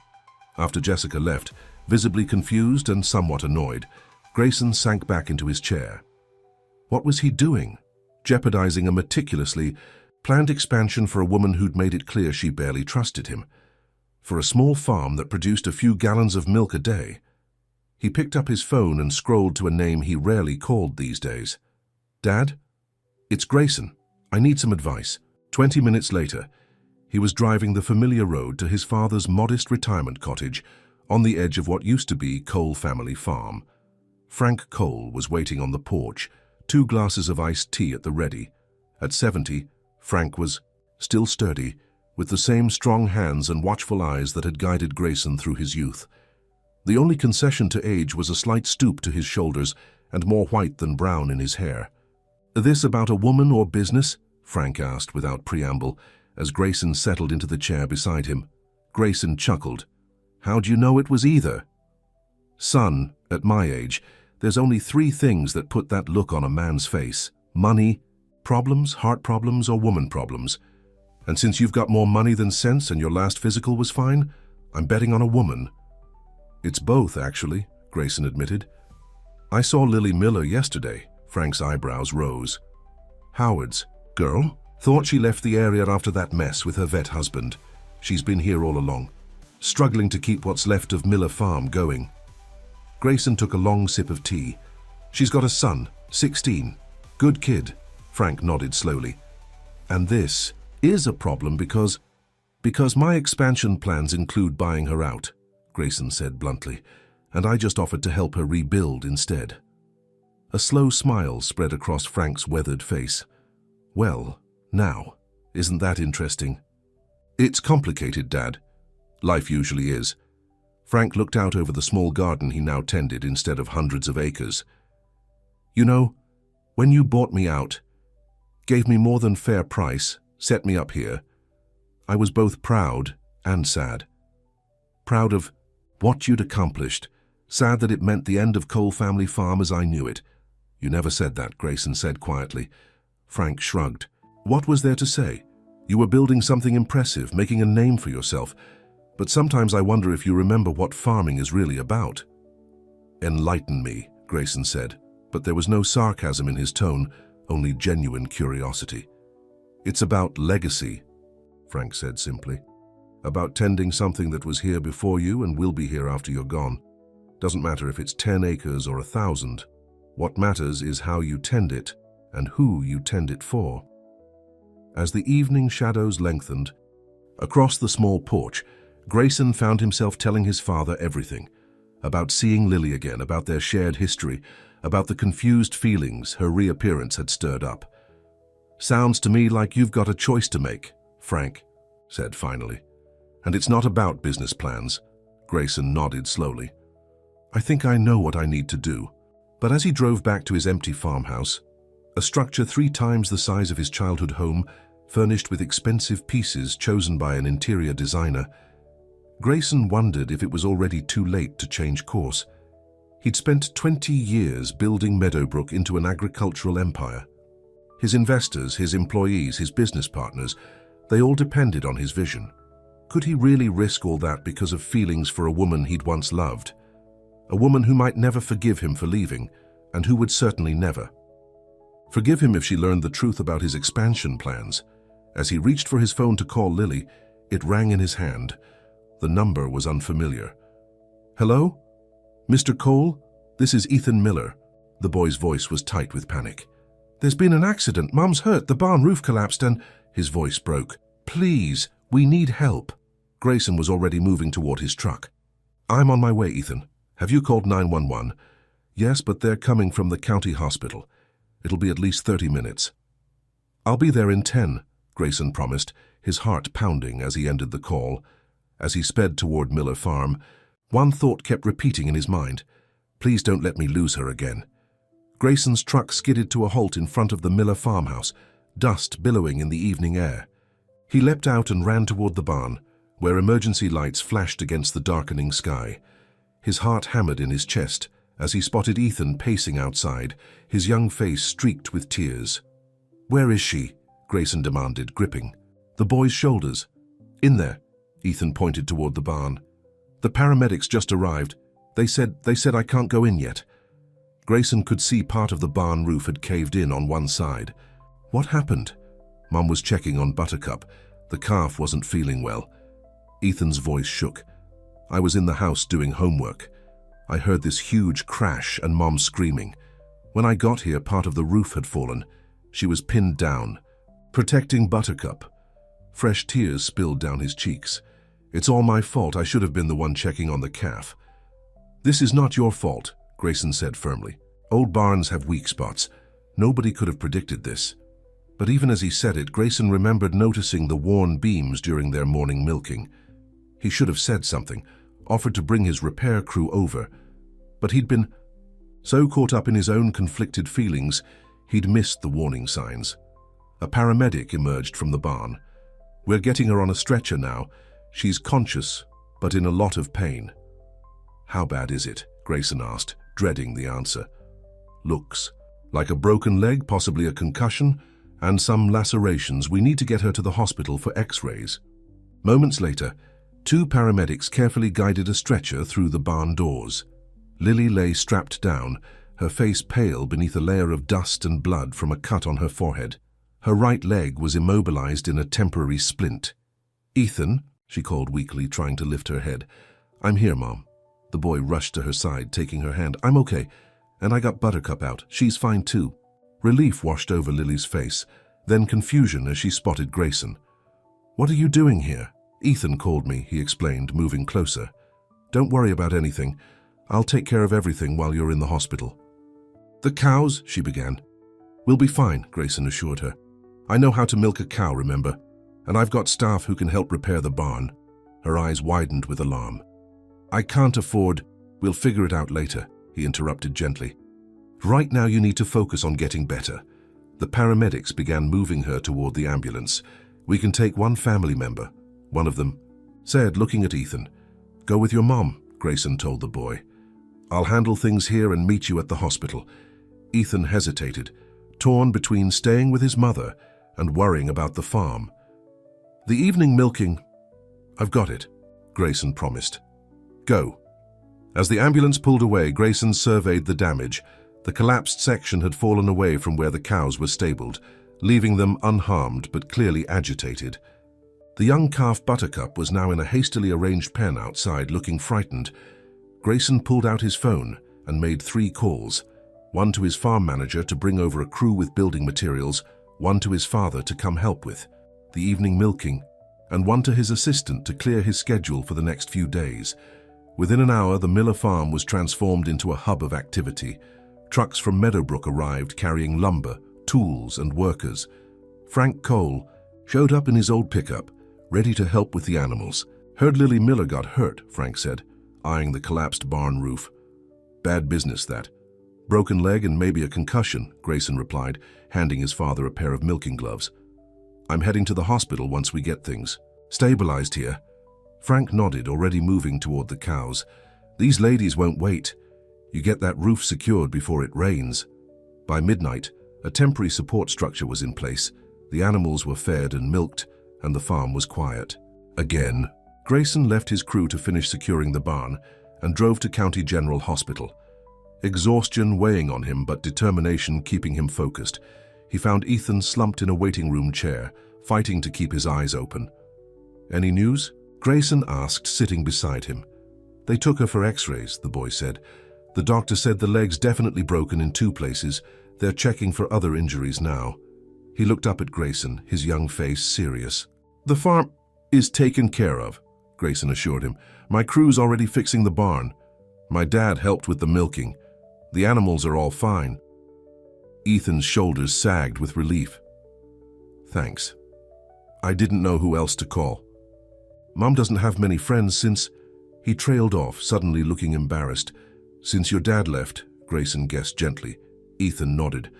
A: After Jessica left, visibly confused and somewhat annoyed, Grayson sank back into his chair. What was he doing? Jeopardizing a meticulously planned expansion for a woman who'd made it clear she barely trusted him. For a small farm that produced a few gallons of milk a day. He picked up his phone and scrolled to a name he rarely called these days. Dad? It's Grayson. I need some advice. 20 minutes later, he was driving the familiar road to his father's modest retirement cottage on the edge of what used to be Cole family farm. Frank Cole was waiting on the porch, 2 glasses of iced tea at the ready. At 70, Frank was still sturdy, with the same strong hands and watchful eyes that had guided Grayson through his youth. The only concession to age was a slight stoop to his shoulders and more white than brown in his hair. "This about a woman or business?" Frank asked without preamble, as Grayson settled into the chair beside him. Grayson chuckled. "How'd you know it was either?" "Son, at my age, there's only 3 things that put that look on a man's face. Money, problems, heart problems, or woman problems. And since you've got more money than sense and your last physical was fine, I'm betting on a woman." "It's both, actually," Grayson admitted. "I saw Lily Miller yesterday." Frank's eyebrows rose. "Howard's girl? Thought she left the area after that mess with her vet husband. She's been here all along, struggling to keep what's left of Miller Farm going." Grayson took a long sip of tea. "She's got a son, 16. Good kid." Frank nodded slowly. "And this is a problem because my expansion plans include buying her out," Grayson said bluntly, "and I just offered to help her rebuild instead." A slow smile spread across Frank's weathered face. "Well, now, isn't that interesting?" "It's complicated, Dad. Life usually is." Frank looked out over the small garden he now tended instead of hundreds of acres. "You know, when you bought me out, gave me more than fair price, set me up here, I was both proud and sad. Proud of what you'd accomplished, sad that it meant the end of Cole family farm as I knew it." "You never said that," Grayson said quietly. Frank shrugged. "What was there to say? You were building something impressive, making a name for yourself. But sometimes I wonder if you remember what farming is really about." "Enlighten me," Grayson said, but there was no sarcasm in his tone, only genuine curiosity. "It's about legacy," Frank said simply. "About tending something that was here before you and will be here after you're gone. Doesn't matter if it's 10 acres or 1,000. What matters is how you tend it and who you tend it for." As the evening shadows lengthened, across the small porch, Grayson found himself telling his father everything. About seeing Lily again, about their shared history, about the confused feelings her reappearance had stirred up. "Sounds to me like you've got a choice to make," Frank said finally. "And it's not about business plans." Grayson nodded slowly. "I think I know what I need to do." But as he drove back to his empty farmhouse, a structure 3 times the size of his childhood home, furnished with expensive pieces chosen by an interior designer, Grayson wondered if it was already too late to change course. He'd spent 20 years building Meadowbrook into an agricultural empire. His investors, his employees, his business partners, they all depended on his vision. Could he really risk all that because of feelings for a woman he'd once loved? A woman who might never forgive him for leaving, and who would certainly never forgive him if she learned the truth about his expansion plans. As he reached for his phone to call Lily, it rang in his hand. The number was unfamiliar. "Hello? Mr. Cole? This is Ethan Miller." The boy's voice was tight with panic. "There's been an accident. Mom's hurt. The barn roof collapsed and—" His voice broke. "Please, we need help." Grayson was already moving toward his truck. "I'm on my way, Ethan. Have you called 911? "Yes, but they're coming from the county hospital. It'll be at least 30 minutes. "I'll be there in 10, Grayson promised, his heart pounding as he ended the call. As he sped toward Miller Farm, one thought kept repeating in his mind. Please don't let me lose her again. Grayson's truck skidded to a halt in front of the Miller farmhouse, dust billowing in the evening air. He leapt out and ran toward the barn, where emergency lights flashed against the darkening sky. His heart hammered in his chest as he spotted Ethan pacing outside, his young face streaked with tears. "Where is she?" Grayson demanded, gripping the boy's shoulders. "In there," Ethan pointed toward the barn. The paramedics just arrived. They said I can't go in yet. Grayson could see part of the barn roof had caved in on one side. What happened? Mum was checking on Buttercup. The calf wasn't feeling well. Ethan's voice shook. I was in the house doing homework. I heard this huge crash and Mom screaming. When I got here, part of the roof had fallen. She was pinned down, protecting Buttercup. Fresh tears spilled down his cheeks. It's all my fault. I should have been the one checking on the calf. This is not your fault, Grayson said firmly. Old barns have weak spots. Nobody could have predicted this. But even as he said it, Grayson remembered noticing the worn beams during their morning milking. He should have said something, offered to bring his repair crew over. But he'd been so caught up in his own conflicted feelings, he'd missed the warning signs. A paramedic emerged from the barn. We're getting her on a stretcher now. She's conscious, but in a lot of pain. How bad is it? Grayson asked, dreading the answer. Looks like a broken leg, possibly a concussion, and some lacerations. We need to get her to the hospital for x-rays. Moments later, 2 paramedics carefully guided a stretcher through the barn doors. Lily lay strapped down, her face pale beneath a layer of dust and blood from a cut on her forehead. Her right leg was immobilized in a temporary splint. Ethan, she called weakly, trying to lift her head. I'm here, Mom. The boy rushed to her side, taking her hand. I'm okay, and I got Buttercup out. She's fine too. Relief washed over Lily's face, then confusion as she spotted Grayson. What are you doing here? Ethan called me, he explained, moving closer. Don't worry about anything. I'll take care of everything while you're in the hospital. The cows, she began. We'll be fine, Grayson assured her. I know how to milk a cow, remember? And I've got staff who can help repair the barn. Her eyes widened with alarm. I can't afford. We'll figure it out later, he interrupted gently. Right now you need to focus on getting better. The paramedics began moving her toward the ambulance. We can take one family member. One of them said, looking at Ethan. Go with your mom, Grayson told the boy. I'll handle things here and meet you at the hospital. Ethan hesitated, torn between staying with his mother and worrying about the farm. The evening milking. I've got it, Grayson promised. Go. As the ambulance pulled away, Grayson surveyed the damage. The collapsed section had fallen away from where the cows were stabled, leaving them unharmed but clearly agitated. The young calf Buttercup was now in a hastily arranged pen outside, looking frightened. Grayson pulled out his phone and made 3 calls, one to his farm manager to bring over a crew with building materials, one to his father to come help with the evening milking, and one to his assistant to clear his schedule for the next few days. Within an hour, the Miller farm was transformed into a hub of activity. Trucks from Meadowbrook arrived carrying lumber, tools, and workers. Frank Cole showed up in his old pickup, ready to help with the animals. Heard Lily Miller got hurt, Frank said, eyeing the collapsed barn roof. Bad business, that. Broken leg and maybe a concussion, Grayson replied, handing his father a pair of milking gloves. I'm heading to the hospital once we get things stabilized here. Frank nodded, already moving toward the cows. These ladies won't wait. You get that roof secured before it rains. By midnight, a temporary support structure was in place. The animals were fed and milked, and the farm was quiet. Again, Grayson left his crew to finish securing the barn and drove to County General Hospital. Exhaustion weighing on him, but determination keeping him focused. He found Ethan slumped in a waiting room chair, fighting to keep his eyes open. Any news? Grayson asked, sitting beside him. They took her for x-rays, the boy said. The doctor said the leg's definitely broken in 2 places. They're checking for other injuries now. He looked up at Grayson, his young face serious. The farm is taken care of, Grayson assured him. My crew's already fixing the barn. My dad helped with the milking. The animals are all fine. Ethan's shoulders sagged with relief. Thanks. I didn't know who else to call. Mom doesn't have many friends since... He trailed off, suddenly looking embarrassed. Since your dad left, Grayson guessed gently. Ethan nodded.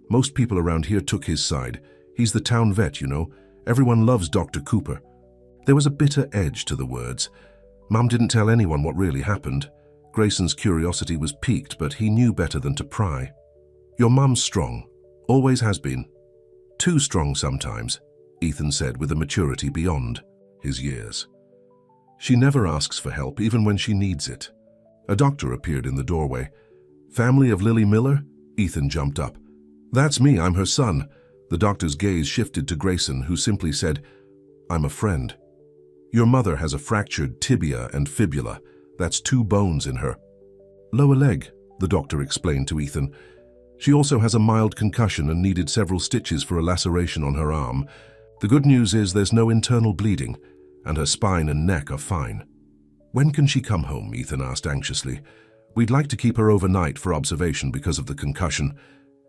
A: Most people around here took his side. He's the town vet, you know. Everyone loves Dr. Cooper. There was a bitter edge to the words. Mom didn't tell anyone what really happened. Grayson's curiosity was piqued, but he knew better than to pry. Your mum's strong. Always has been. Too strong sometimes, Ethan said with a maturity beyond his years. She never asks for help, even when she needs it. A doctor appeared in the doorway. "Family of Lily Miller?" Ethan jumped up. "That's me, I'm her son." The doctor's gaze shifted to Grayson, who simply said, "I'm a friend. Your mother has a fractured tibia and fibula. That's 2 bones in her lower leg," the doctor explained to Ethan. "She also has a mild concussion and needed several stitches for a laceration on her arm. The good news is there's no internal bleeding, and her spine and neck are fine." "When can she come home?" Ethan asked anxiously. "We'd like to keep her overnight for observation because of the concussion.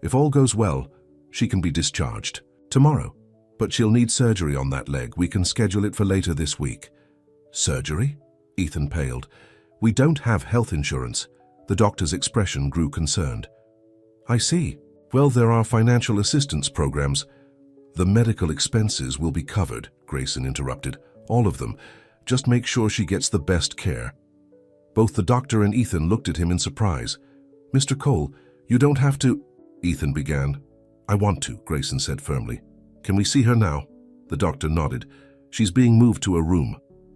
A: If all goes well, she can be discharged tomorrow. But she'll need surgery on that leg. We can schedule it for later this week." "Surgery?" Ethan paled. "We don't have health insurance." The doctor's expression grew concerned. "I see. Well, there are financial assistance programs." "The medical expenses will be covered," Grayson interrupted. "All of them. Just make sure she gets the best care." Both the doctor and Ethan looked at him in surprise. "Mr. Cole, you don't have to—" Ethan began. "I want to," Grayson said firmly. "Can we see her now?" The doctor nodded. "She's being moved to a room.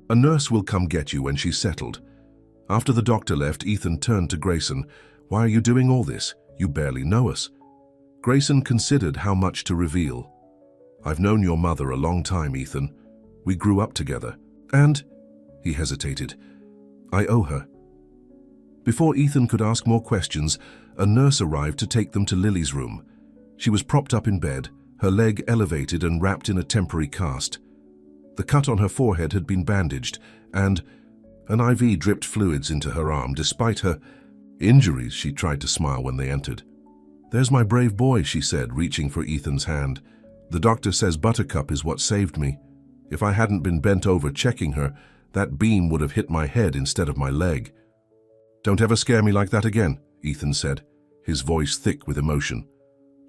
A: A nurse will come get you when she's settled." After the doctor left, Ethan turned to Grayson. "Why are you doing all this? You barely know us." Grayson considered how much to reveal. "I've known your mother a long time, Ethan. We grew up together. And—" he hesitated. "I owe her." Before Ethan could ask more questions, a nurse arrived to take them to Lily's room. She was propped up in bed, her leg elevated and wrapped in a temporary cast. The cut on her forehead had been bandaged, and an IV dripped fluids into her arm. Despite her injuries, she tried to smile when they entered. "There's my brave boy," she said, reaching for Ethan's hand. "The doctor says Buttercup is what saved me. If I hadn't been bent over checking her, that beam would have hit my head instead of my leg." "Don't ever scare me like that again," Ethan said, his voice thick with emotion.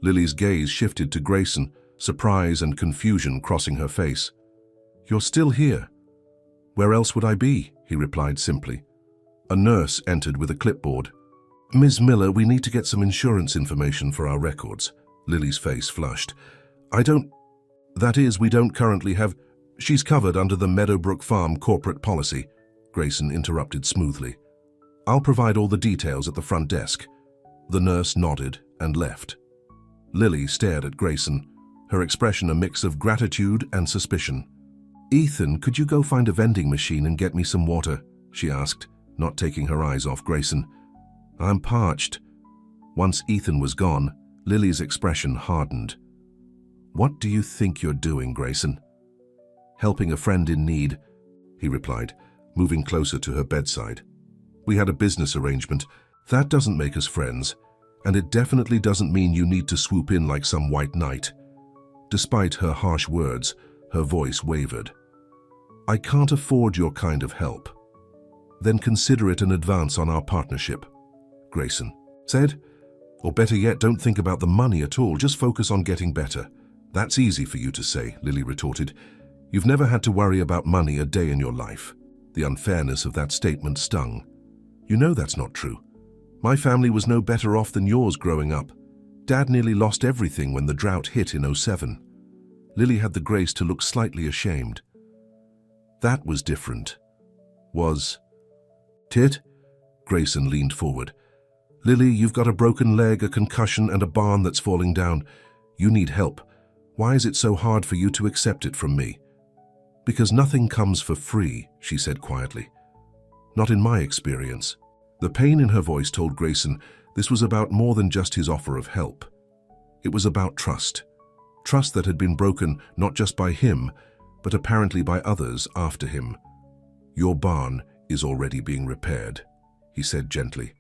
A: Lily's gaze shifted to Grayson, surprise and confusion crossing her face. "You're still here." "Where else would I be?" he replied simply. A nurse entered with a clipboard. "Ms. Miller, we need to get some insurance information for our records." Lily's face flushed. We don't currently have—" "She's covered under the Meadowbrook Farm corporate policy," Grayson interrupted smoothly. "I'll provide all the details at the front desk." The nurse nodded and left. Lily stared at Grayson, her expression a mix of gratitude and suspicion. "Ethan, could you go find a vending machine and get me some water?" she asked, not taking her eyes off Grayson. "I'm parched." Once Ethan was gone, Lily's expression hardened. "What do you think you're doing, Grayson?" "Helping a friend in need," he replied, moving closer to her bedside. "We had a business arrangement. That doesn't make us friends, and it definitely doesn't mean you need to swoop in like some white knight." Despite her harsh words, her voice wavered. "I can't afford your kind of help." "Then consider it an advance on our partnership," Grayson said. "Or better yet, don't think about the money at all, just focus on getting better." "That's easy for you to say," Lily retorted. "You've never had to worry about money a day in your life." The unfairness of that statement stung. "You know that's not true. My family was no better off than yours growing up. Dad nearly lost everything when the drought hit in '07. Lily had the grace to look slightly ashamed. "That was different." "Was it?" Grayson leaned forward. "Lily, you've got a broken leg, a concussion, and a barn that's falling down. You need help. Why is it so hard for you to accept it from me?" "Because nothing comes for free," she said quietly. "Not in my experience." The pain in her voice told Grayson this was about more than just his offer of help. It was about trust. Trust that had been broken not just by him, but apparently by others after him. "Your barn is already being repaired," he said gently.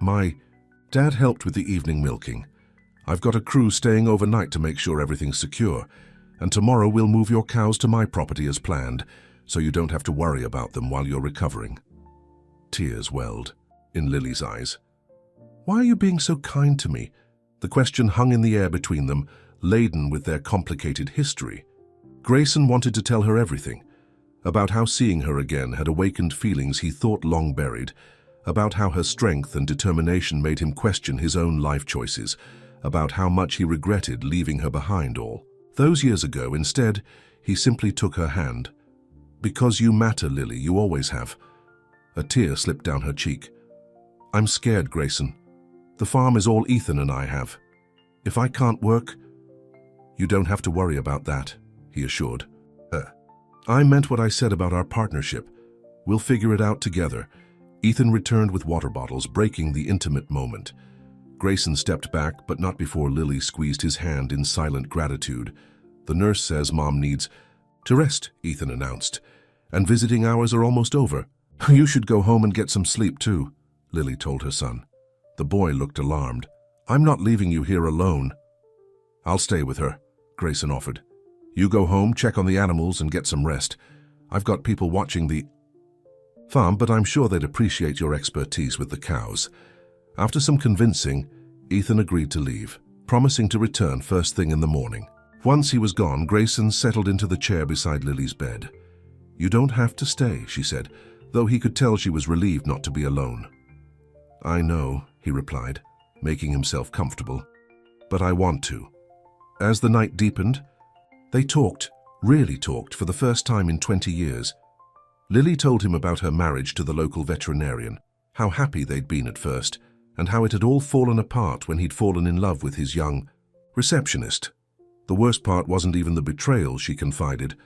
A: "My dad helped with the evening milking. I've got a crew staying overnight to make sure everything's secure, and tomorrow we'll move your cows to my property as planned, so you don't have to worry about them while you're recovering." Tears welled in Lily's eyes. "Why are you being so kind to me?" The question hung in the air between them, laden with their complicated history. Grayson wanted to tell her everything, about how seeing her again had awakened feelings he thought long buried, about how her strength and determination made him question his own life choices, about how much he regretted leaving her behind all those years ago. Instead, he simply took her hand. Because you matter, Lily, you always have. A tear slipped down her cheek. I'm scared, Grayson. The farm is all Ethan and I have. If I can't work, you don't have to worry about that, he assured. I meant what I said about our partnership. We'll figure it out together. Ethan returned with water bottles, breaking the intimate moment. Grayson stepped back, but not before Lily squeezed his hand in silent gratitude. The nurse says Mom needs to rest, Ethan announced. And visiting hours are almost over. You should go home and get some sleep too, Lily told her son. The boy looked alarmed. I'm not leaving you here alone. I'll stay with her, Grayson offered. You go home, check on the animals, and get some rest. I've got people watching the farm, but I'm sure they'd appreciate your expertise with the cows. After some convincing, Ethan agreed to leave, promising to return first thing in the morning. Once he was gone, Grayson settled into the chair beside Lily's bed. You don't have to stay, she said, though he could tell she was relieved not to be alone. I know, he replied, making himself comfortable, but I want to. As the night deepened, they talked, really talked, for the first time in 20 years. Lily told him about her marriage to the local veterinarian, how happy they'd been at first, and how it had all fallen apart when he'd fallen in love with his young receptionist. The worst part wasn't even the betrayal, she confided,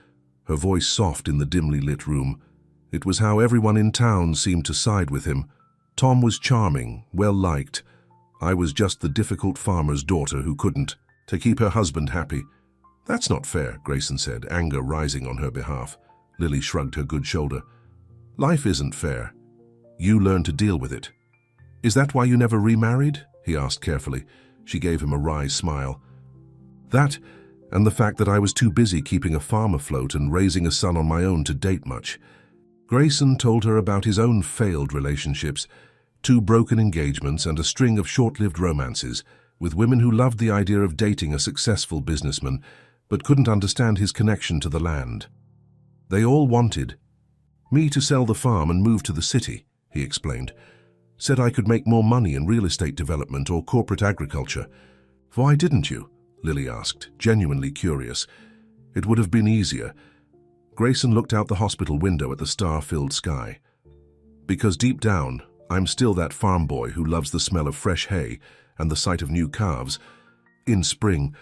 A: her voice soft in the dimly lit room. It was how everyone in town seemed to side with him. Tom was charming, well-liked. I was just the difficult farmer's daughter who couldn't, to keep her husband happy. That's not fair, Grayson said, anger rising on her behalf. Lily shrugged her good shoulder. Life isn't fair. You learn to deal with it. Is that why you never remarried? He asked carefully. She gave him a wry smile. That, and the fact that I was too busy keeping a farm afloat and raising a son on my own to date much. Grayson told her about his own failed relationships, 2 broken engagements and a string of short-lived romances with women who loved the idea of dating a successful businessman but couldn't understand his connection to the land. They all wanted me to sell the farm and move to the city, he explained. Said I could make more money in real estate development or corporate agriculture. Why didn't you? Lily asked, genuinely curious. It would have been easier. Grayson looked out the hospital window at the star-filled sky. Because deep down, I'm still that farm boy who loves the smell of fresh hay and the sight of new calves. In spring,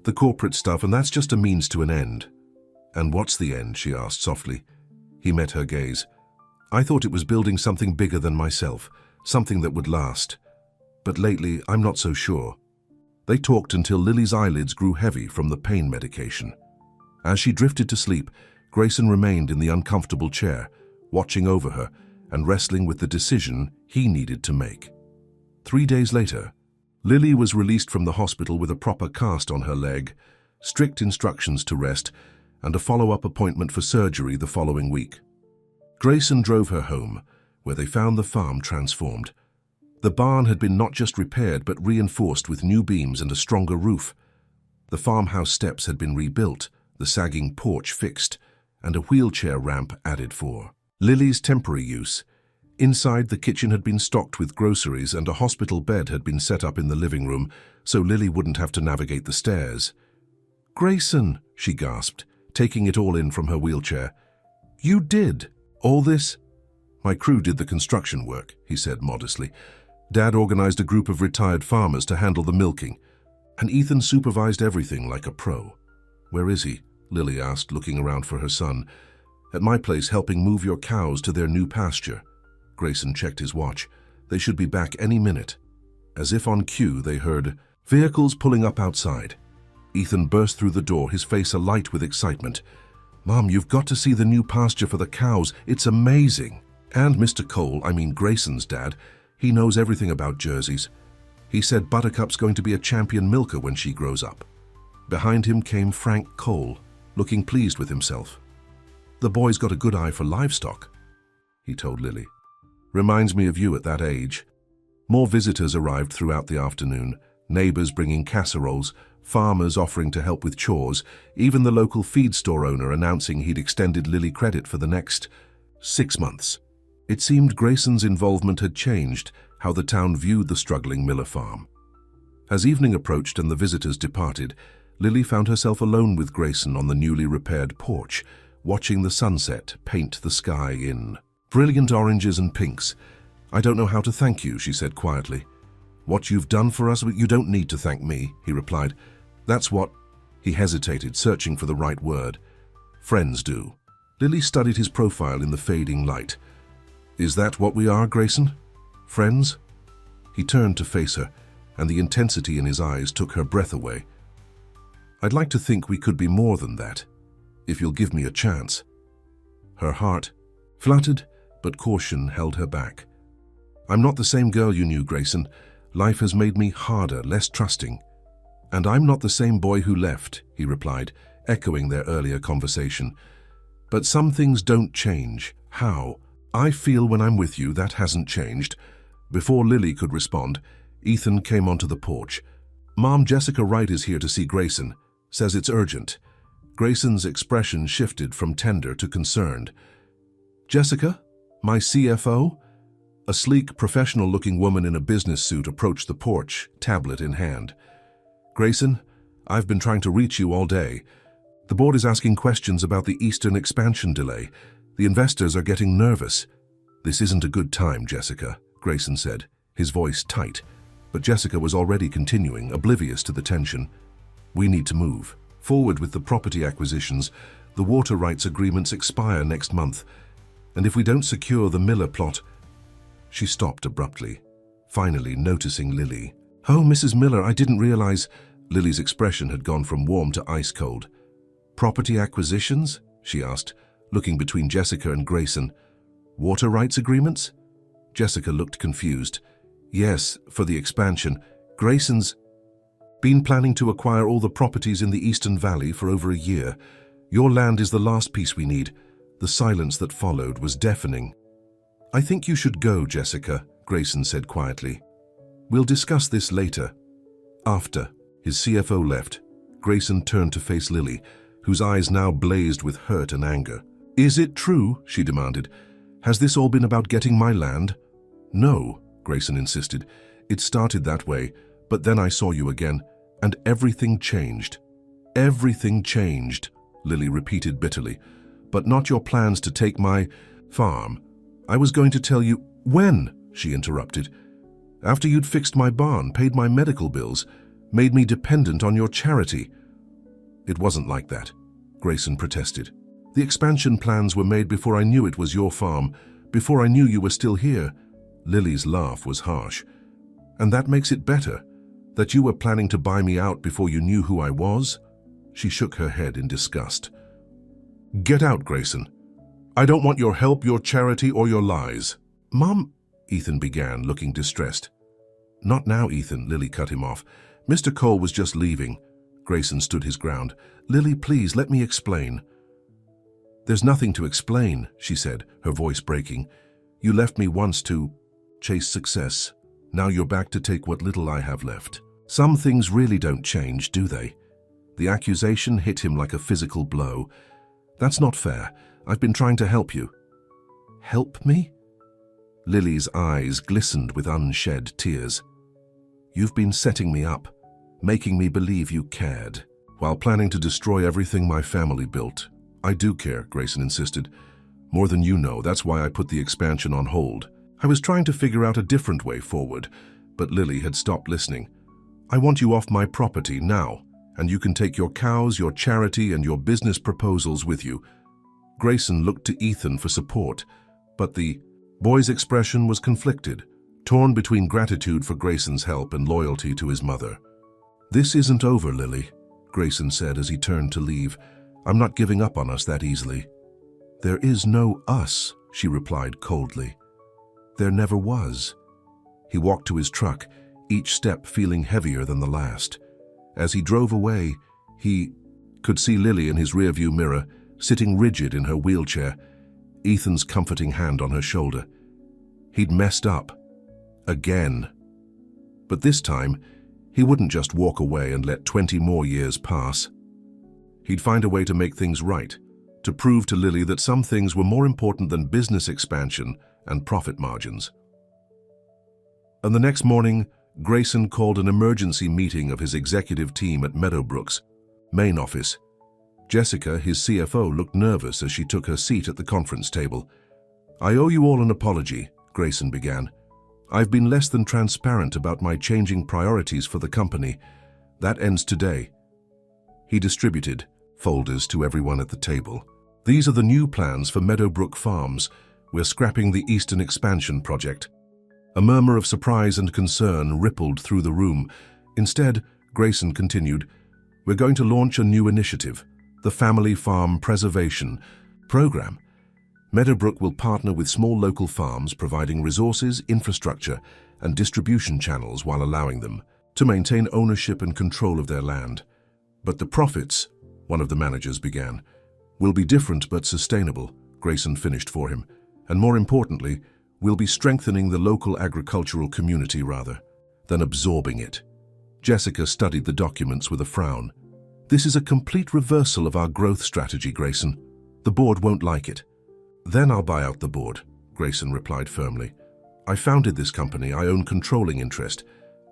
A: the corporate stuff, and that's just a means to an end. And what's the end? She asked softly. He met her gaze. I thought it was building something bigger than myself, something that would last. But lately, I'm not so sure. They talked until Lily's eyelids grew heavy from the pain medication. As she drifted to sleep, Grayson remained in the uncomfortable chair, watching over her and wrestling with the decision he needed to make. 3 days later, Lily was released from the hospital with a proper cast on her leg, strict instructions to rest, and a follow-up appointment for surgery the following week. Grayson drove her home, where they found the farm transformed. The barn had been not just repaired but reinforced with new beams and a stronger roof. The farmhouse steps had been rebuilt, the sagging porch fixed, and a wheelchair ramp added for Lily's temporary use. Inside, the kitchen had been stocked with groceries and a hospital bed had been set up in the living room so Lily wouldn't have to navigate the stairs. Grayson, she gasped, taking it all in from her wheelchair. You did all this? My crew did the construction work, he said modestly. Dad organized a group of retired farmers to handle the milking, and Ethan supervised everything like a pro. Where is he? Lily asked, looking around for her son. At my place, helping move your cows to their new pasture. Grayson checked his watch. They should be back any minute. As if on cue, they heard vehicles pulling up outside. Ethan burst through the door, his face alight with excitement. Mom, you've got to see the new pasture for the cows. It's amazing. And Mr. Cole, Grayson's dad, he knows everything about jerseys. He said Buttercup's going to be a champion milker when she grows up. Behind him came Frank Cole, looking pleased with himself. The boy's got a good eye for livestock, he told Lily. Reminds me of you at that age. More visitors arrived throughout the afternoon, neighbors bringing casseroles, farmers offering to help with chores, even the local feed store owner announcing he'd extended Lily credit for the next 6 months. It seemed Grayson's involvement had changed how the town viewed the struggling Miller farm. As evening approached and the visitors departed, Lily found herself alone with Grayson on the newly repaired porch, watching the sunset paint the sky in brilliant oranges and pinks. "I don't know how to thank you," she said quietly. "What you've done for us, you don't need to thank me," he replied. "That's what—" He hesitated, searching for the right word. "Friends do." Lily studied his profile in the fading light. "Is that what we are, Grayson? Friends?" He turned to face her, and the intensity in his eyes took her breath away. "I'd like to think we could be more than that, if you'll give me a chance." Her heart fluttered, but caution held her back. "I'm not the same girl you knew, Grayson. Life has made me harder, less trusting." "And I'm not the same boy who left," he replied, echoing their earlier conversation. "But some things don't change." "How?" "I feel when I'm with you, that hasn't changed." Before Lily could respond, Ethan came onto the porch. "Mom, Jessica Wright is here to see Grayson. Says it's urgent." Grayson's expression shifted from tender to concerned. "Jessica? My CFO?" A sleek, professional-looking woman in a business suit approached the porch, tablet in hand. "Grayson, I've been trying to reach you all day. The board is asking questions about the Eastern expansion delay. The investors are getting nervous." "This isn't a good time, Jessica," Grayson said, his voice tight. But Jessica was already continuing, oblivious to the tension. "We need to move forward with the property acquisitions. The water rights agreements expire next month. And if we don't secure the Miller plot—" She stopped abruptly, finally noticing Lily. "Oh, Mrs. Miller, I didn't realize—" Lily's expression had gone from warm to ice-cold. "Property acquisitions?" she asked, looking between Jessica and Grayson. "Water rights agreements?" Jessica looked confused. "Yes, for the expansion. Grayson's been planning to acquire all the properties in the Eastern Valley for over a year. Your land is the last piece we need." The silence that followed was deafening. "I think you should go, Jessica," Grayson said quietly. "We'll discuss this later." After his CFO left, Grayson turned to face Lily, whose eyes now blazed with hurt and anger. "Is it true?" she demanded. "Has this all been about getting my land?" "No," Grayson insisted. "It started that way, but then I saw you again, and everything changed." "Everything changed," Lily repeated bitterly. "But not your plans to take my farm. I was going to tell you—" "When?" she interrupted. "After you'd fixed my barn, paid my medical bills, made me dependent on your charity." "It wasn't like that," Grayson protested. "The expansion plans were made before I knew it was your farm, before I knew you were still here." Lily's laugh was harsh. "And that makes it better, that you were planning to buy me out before you knew who I was?" She shook her head in disgust. "Get out, Grayson. I don't want your help, your charity, or your lies." "Mom," Ethan began, looking distressed. "Not now, Ethan," Lily cut him off. "Mr. Cole was just leaving." Grayson stood his ground. "Lily, please, let me explain." "There's nothing to explain," she said, her voice breaking. "You left me once to chase success. Now you're back to take what little I have left. Some things really don't change, do they?" The accusation hit him like a physical blow. "That's not fair. I've been trying to help you." "Help me?" Lily's eyes glistened with unshed tears. "You've been setting me up, making me believe you cared, while planning to destroy everything my family built." "I do care," Grayson insisted. "More than you know. That's why I put the expansion on hold. I was trying to figure out a different way forward." But Lily had stopped listening. "I want you off my property now, and you can take your cows, your charity, and your business proposals with you." Grayson looked to Ethan for support, but the boy's expression was conflicted, torn between gratitude for Grayson's help and loyalty to his mother. "This isn't over, Lily," Grayson said as he turned to leave. "I'm not giving up on us that easily." "There is no us," she replied coldly. "There never was." He walked to his truck, each step feeling heavier than the last. As he drove away, he could see Lily in his rearview mirror, sitting rigid in her wheelchair, Ethan's comforting hand on her shoulder. He'd messed up. Again. But this time, he wouldn't just walk away and let 20 more years pass. He'd find a way to make things right, to prove to Lily that some things were more important than business expansion and profit margins. And the next morning, Grayson called an emergency meeting of his executive team at Meadowbrook's main office. Jessica, his CFO, looked nervous as she took her seat at the conference table. "I owe you all an apology," Grayson began. "I've been less than transparent about my changing priorities for the company. That ends today." He distributed folders to everyone at the table. "These are the new plans for Meadowbrook Farms. We're scrapping the Eastern Expansion project." A murmur of surprise and concern rippled through the room. Instead, Grayson continued, "We're going to launch a new initiative, the Family Farm Preservation Program. Meadowbrook will partner with small local farms, providing resources, infrastructure, and distribution channels while allowing them to maintain ownership and control of their land. But the profits," one of the managers began, "will be different but sustainable," Grayson finished for him. "And more importantly, we'll be strengthening the local agricultural community rather than absorbing it." Jessica studied the documents with a frown. "This is a complete reversal of our growth strategy, Grayson. The board won't like it." "Then I'll buy out the board," Grayson replied firmly. "I founded this company, I own controlling interest,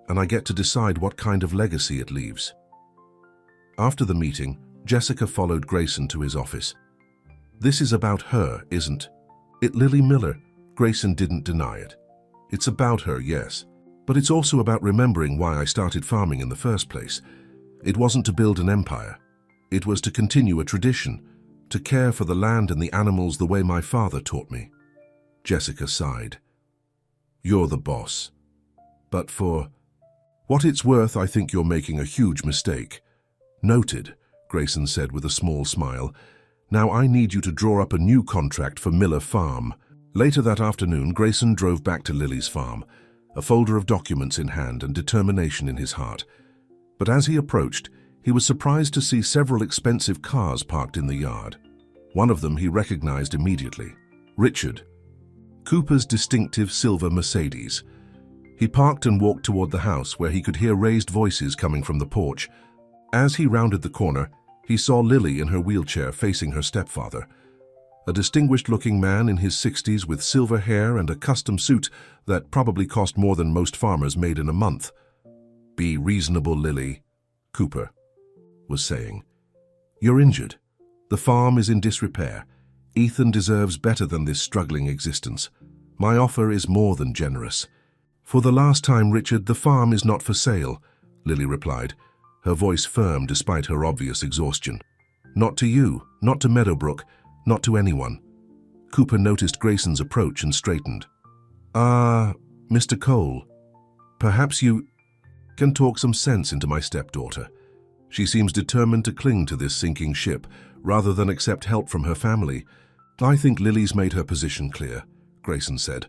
A: and I get to decide what kind of legacy it leaves." After the meeting, Jessica followed Grayson to his office. "This is about her, isn't it, Lily Miller?" Grayson didn't deny it. "It's about her, yes. But it's also about remembering why I started farming in the first place. It wasn't to build an empire. It was to continue a tradition, to care for the land and the animals the way my father taught me." Jessica sighed. "You're the boss. But for what it's worth, I think you're making a huge mistake." "Noted," Grayson said with a small smile. "Now I need you to draw up a new contract for Miller Farm." Later that afternoon, Grayson drove back to Lily's farm, a folder of documents in hand and determination in his heart. But as he approached, he was surprised to see several expensive cars parked in the yard. One of them he recognized immediately. Richard Cooper's distinctive silver Mercedes. He parked and walked toward the house, where he could hear raised voices coming from the porch. As he rounded the corner, he saw Lily in her wheelchair facing her stepfather. A distinguished-looking man in his 60s with silver hair and a custom suit that probably cost more than most farmers made in a month. "Be reasonable, Lily," Cooper was saying. "You're injured. The farm is in disrepair. Ethan deserves better than this struggling existence. My offer is more than generous." "For the last time, Richard, the farm is not for sale," Lily replied, her voice firm despite her obvious exhaustion. "Not to you, not to Meadowbrook, not to anyone." Cooper noticed Grayson's approach and straightened. Mr. Cole, perhaps you can talk some sense into my stepdaughter. She seems determined to cling to this sinking ship rather than accept help from her family." "I think Lily's made her position clear," Grayson said,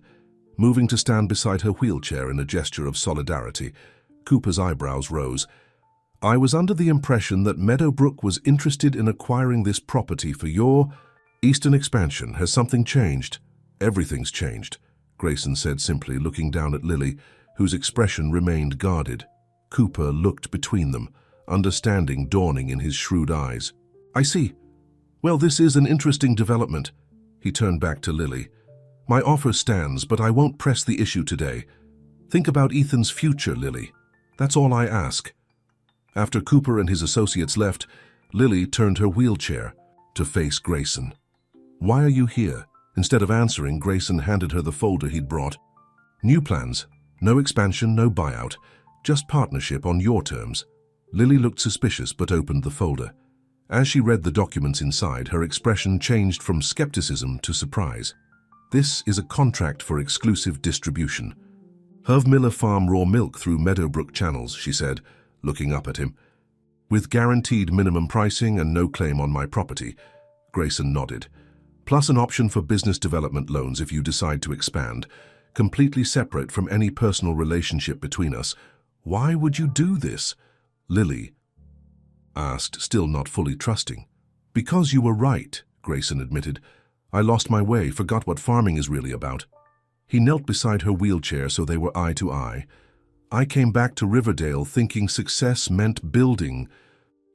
A: moving to stand beside her wheelchair in a gesture of solidarity. Cooper's eyebrows rose. "I was under the impression that Meadowbrook was interested in acquiring this property for your Eastern expansion. Has something changed?" "Everything's changed," Grayson said simply, looking down at Lily, whose expression remained guarded. Cooper looked between them, understanding dawning in his shrewd eyes. "I see. Well, this is an interesting development." He turned back to Lily. "My offer stands, but I won't press the issue today. Think about Ethan's future, Lily. That's all I ask." After Cooper and his associates left, Lily turned her wheelchair to face Grayson. "Why are you here?" Instead of answering, Grayson handed her the folder he'd brought. "New plans. No expansion, no buyout. Just partnership on your terms." Lily looked suspicious but opened the folder. As she read the documents inside, her expression changed from skepticism to surprise. "This is a contract for exclusive distribution. Have Miller Farm raw milk through Meadowbrook channels," she said, looking up at him. "With guaranteed minimum pricing and no claim on my property." Grayson nodded. "Plus an option for business development loans if you decide to expand, completely separate from any personal relationship between us." "Why would you do this?" Lily asked, still not fully trusting. "Because you were right," Grayson admitted. "I lost my way, forgot what farming is really about." He knelt beside her wheelchair so they were eye to eye. "I came back to Riverdale thinking success meant building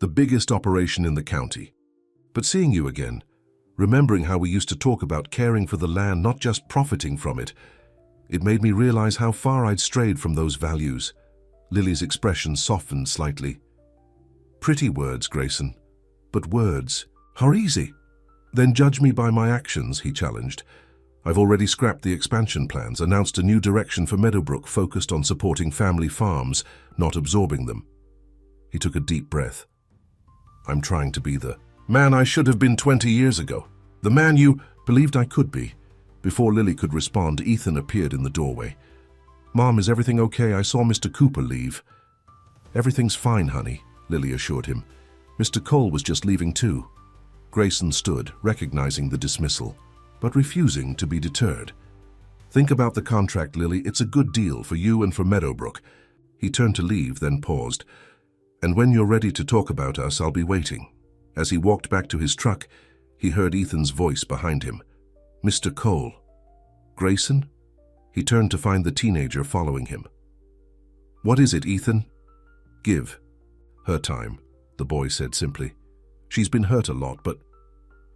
A: the biggest operation in the county. But seeing you again, remembering how we used to talk about caring for the land, not just profiting from it, it made me realize how far I'd strayed from those values." Lily's expression softened slightly. "Pretty words, Grayson, But words are easy. Then judge me by my actions, he challenged. I've already scrapped the expansion plans, announced a new direction for Meadowbrook focused on supporting family farms, not absorbing them. He took a deep breath. I'm trying to be the man I should have been 20 years ago. The man you believed I could be. Before Lily could respond, Ethan appeared in the doorway. Mom, is everything okay? I saw Mr. Cooper leave. Everything's fine, honey, Lily assured him. Mr. Cole was just leaving too. Grayson stood, recognizing the dismissal, but refusing to be deterred. Think about the contract, Lily. It's a good deal for you and for Meadowbrook. He turned to leave, then paused. And when you're ready to talk about us, I'll be waiting. As he walked back to his truck, he heard Ethan's voice behind him. Mr. Cole. Grayson? He turned to find the teenager following him. What is it, Ethan? Give her time, the boy said simply. She's been hurt a lot, but...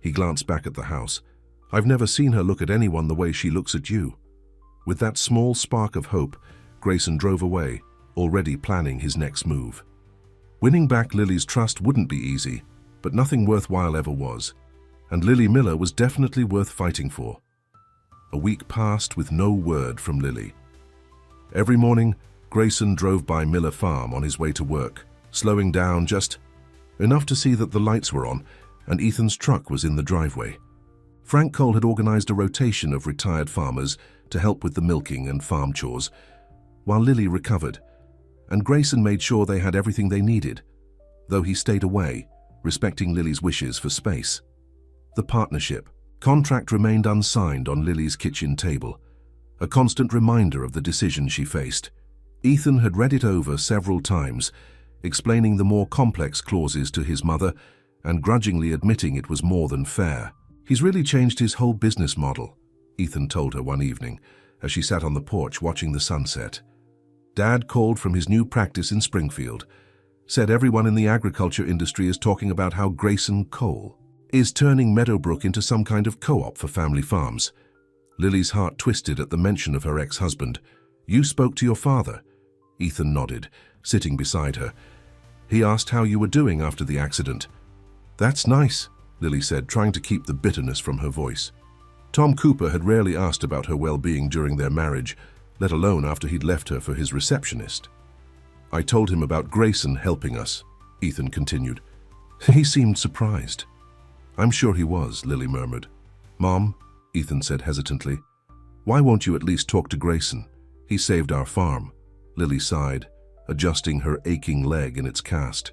A: He glanced back at the house. I've never seen her look at anyone the way she looks at you. With that small spark of hope, Grayson drove away, already planning his next move. Winning back Lily's trust wouldn't be easy, but nothing worthwhile ever was. And Lily Miller was definitely worth fighting for. A week passed with no word from Lily. Every morning, Grayson drove by Miller Farm on his way to work, slowing down just enough to see that the lights were on and Ethan's truck was in the driveway. Frank Cole had organized a rotation of retired farmers to help with the milking and farm chores, while Lily recovered, and Grayson made sure they had everything they needed, though he stayed away, respecting Lily's wishes for space. The partnership contract remained unsigned on Lily's kitchen table, a constant reminder of the decision she faced. Ethan had read it over several times, explaining the more complex clauses to his mother and grudgingly admitting it was more than fair. He's really changed his whole business model, Ethan told her one evening as she sat on the porch watching the sunset. Dad called from his new practice in Springfield, said everyone in the agriculture industry is talking about how Grayson Cole is turning Meadowbrook into some kind of co-op for family farms. Lily's heart twisted at the mention of her ex-husband. You spoke to your father? Ethan nodded, sitting beside her. He asked how you were doing after the accident. That's nice, Lily said, trying to keep the bitterness from her voice. Tom Cooper had rarely asked about her well-being during their marriage, let alone after he'd left her for his receptionist. I told him about Grayson helping us, Ethan continued. He seemed surprised. I'm sure he was, Lily murmured. Mom, Ethan said hesitantly, why won't you at least talk to Grayson? He saved our farm. Lily sighed, adjusting her aching leg in its cast.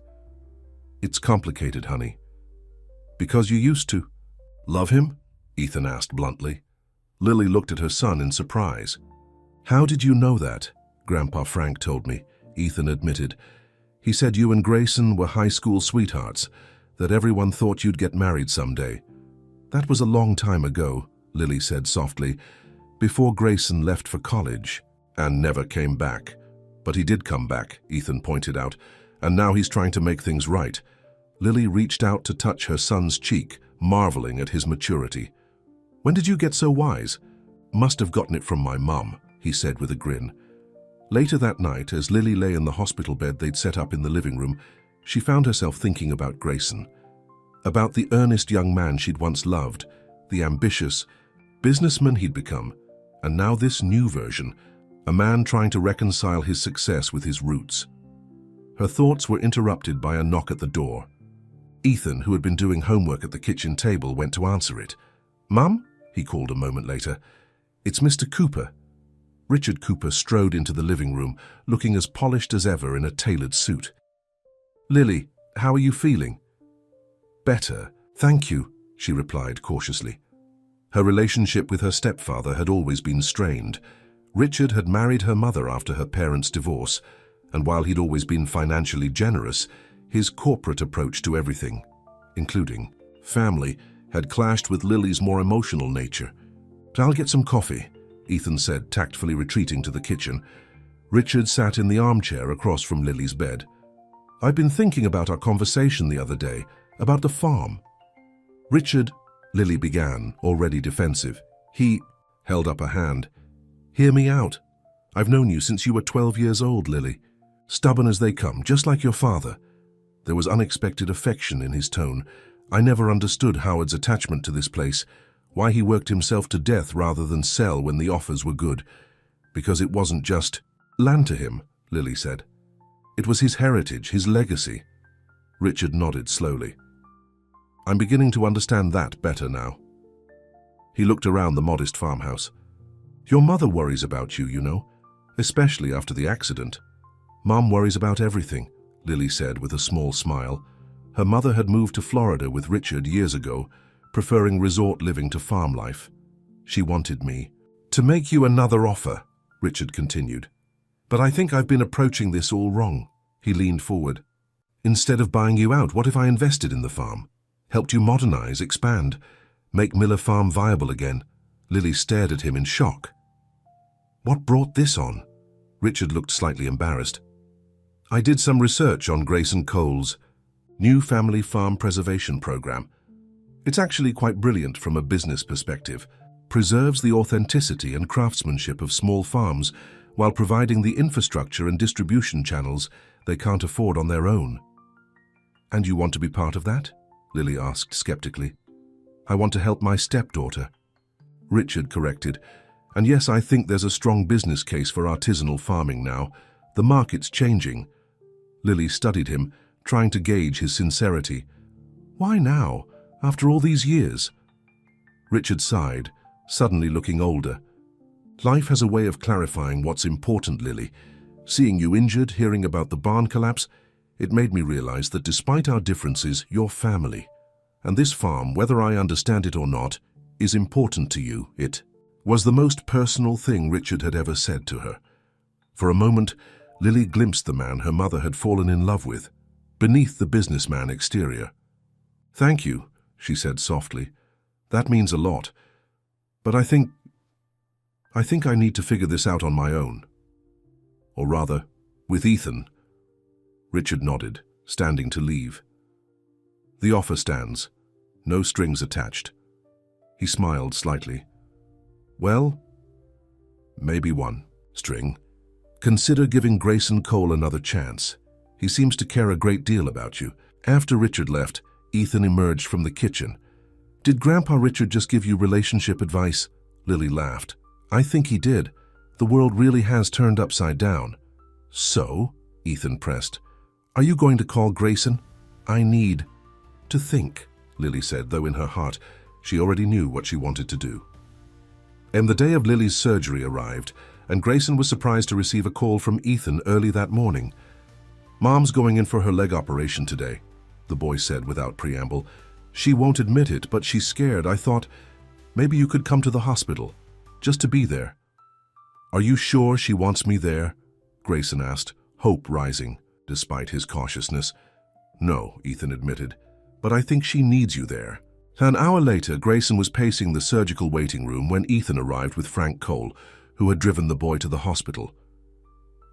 A: It's complicated, honey. Because you used to love him? Ethan asked bluntly. Lily looked at her son in surprise. How did you know that? Grandpa Frank told me, Ethan admitted. He said you and Grayson were high school sweethearts, that everyone thought you'd get married someday. That was a long time ago, Lily said softly, before Grayson left for college and never came back. But he did come back, Ethan pointed out, and now he's trying to make things right. Lily reached out to touch her son's cheek, marveling at his maturity. When did you get so wise? Must have gotten it from my mum, he said with a grin. Later that night, as Lily lay in the hospital bed they'd set up in the living room, she found herself thinking about Grayson, about the earnest young man she'd once loved, the ambitious businessman he'd become, and now this new version, a man trying to reconcile his success with his roots. Her thoughts were interrupted by a knock at the door. Ethan, who had been doing homework at the kitchen table, went to answer it. Mum? He called a moment later. It's Mr. Cooper. Richard Cooper strode into the living room, looking as polished as ever in a tailored suit. Lily, how are you feeling? Better, thank you, she replied cautiously. Her relationship with her stepfather had always been strained. Richard had married her mother after her parents' divorce, and while he'd always been financially generous, his corporate approach to everything, including family, had clashed with Lily's more emotional nature. I'll get some coffee, Ethan said, tactfully retreating to the kitchen. Richard sat in the armchair across from Lily's bed. I've been thinking about our conversation the other day, about the farm. Richard, Lily began, already defensive. He held up a hand. Hear me out. I've known you since you were 12 years old, Lily. Stubborn as they come, just like your father. There was unexpected affection in his tone. I never understood Howard's attachment to this place, why he worked himself to death rather than sell when the offers were good. Because it wasn't just land to him, Lily said. It was his heritage, his legacy. Richard nodded slowly. I'm beginning to understand that better now. He looked around the modest farmhouse. Your mother worries about you, you know, especially after the accident. Mom worries about everything, Lily said with a small smile. Her mother had moved to Florida with Richard years ago, preferring resort living to farm life. She wanted me to make you another offer, Richard continued. But I think I've been approaching this all wrong. He leaned forward. Instead of buying you out, what if I invested in the farm? Helped you modernize, expand, make Miller Farm viable again? Lily stared at him in shock. What brought this on? Richard looked slightly embarrassed. I did some research on Grayson Cole's new family farm preservation program. It's actually quite brilliant from a business perspective. Preserves the authenticity and craftsmanship of small farms while providing the infrastructure and distribution channels they can't afford on their own. And you want to be part of that? Lily asked skeptically. I want to help my stepdaughter. Richard corrected. And yes, I think there's a strong business case for artisanal farming now. The market's changing. Lily studied him, trying to gauge his sincerity. Why now, after all these years? Richard sighed, suddenly looking older. Life has a way of clarifying what's important, Lily. Seeing you injured, hearing about the barn collapse, it made me realize that despite our differences, you're family. And this farm, whether I understand it or not, is important to you. It was the most personal thing Richard had ever said to her. For a moment, Lily glimpsed the man her mother had fallen in love with, beneath the businessman exterior. Thank you, she said softly. That means a lot. But I think I need to figure this out on my own. Or rather, with Ethan. Richard nodded, standing to leave. The offer stands. No strings attached. He smiled slightly. Well, maybe one string. Consider giving Grayson Cole another chance. He seems to care a great deal about you. After Richard left, Ethan emerged from the kitchen. Did Grandpa Richard just give you relationship advice? Lily laughed. I think he did. The world really has turned upside down. So? Ethan pressed. Are you going to call Grayson? I need to think, Lily said, though in her heart she already knew what she wanted to do. And the day of Lily's surgery arrived, and Grayson was surprised to receive a call from Ethan early that morning. Mom's going in for her leg operation today, the boy said without preamble. She won't admit it, but she's scared. I thought, maybe you could come to the hospital, just to be there. Are you sure she wants me there? Grayson asked, hope rising, despite his cautiousness. No, Ethan admitted, but I think she needs you there. An hour later, Grayson was pacing the surgical waiting room when Ethan arrived with Frank Cole, who had driven the boy to the hospital.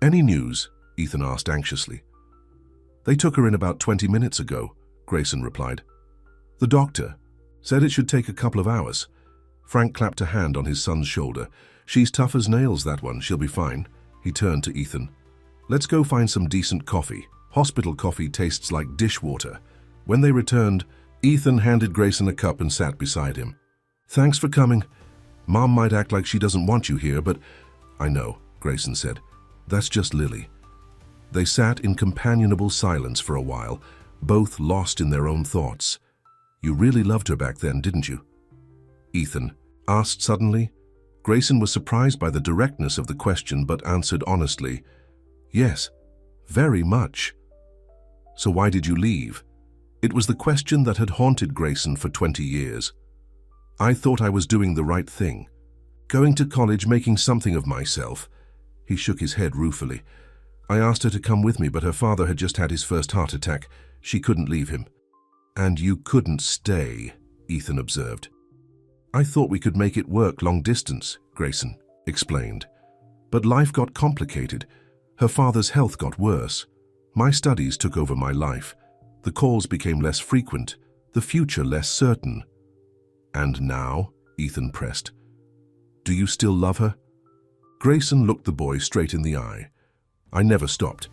A: Any news? Ethan asked anxiously. They took her in about 20 minutes ago, Grayson replied. The doctor said it should take a couple of hours. Frank clapped a hand on his son's shoulder. She's tough as nails, that one. She'll be fine. He turned to Ethan. Let's go find some decent coffee. Hospital coffee tastes like dishwater. When they returned, Ethan handed Grayson a cup and sat beside him. Thanks for coming. Mom might act like she doesn't want you here, but I know, Grayson said. That's just Lily. They sat in companionable silence for a while, both lost in their own thoughts. You really loved her back then, didn't you? Ethan asked suddenly. Grayson was surprised by the directness of the question, but answered honestly, yes, very much. So why did you leave? It was the question that had haunted Grayson for 20 years. I thought I was doing the right thing. Going to college, making something of myself. He shook his head ruefully. I asked her to come with me, but her father had just had his first heart attack. She couldn't leave him. And you couldn't stay, Ethan observed. I thought we could make it work long distance, Grayson explained. But life got complicated. Her father's health got worse. My studies took over my life. The calls became less frequent, the future less certain. And now, Ethan pressed, do you still love her? Grayson looked the boy straight in the eye. I never stopped.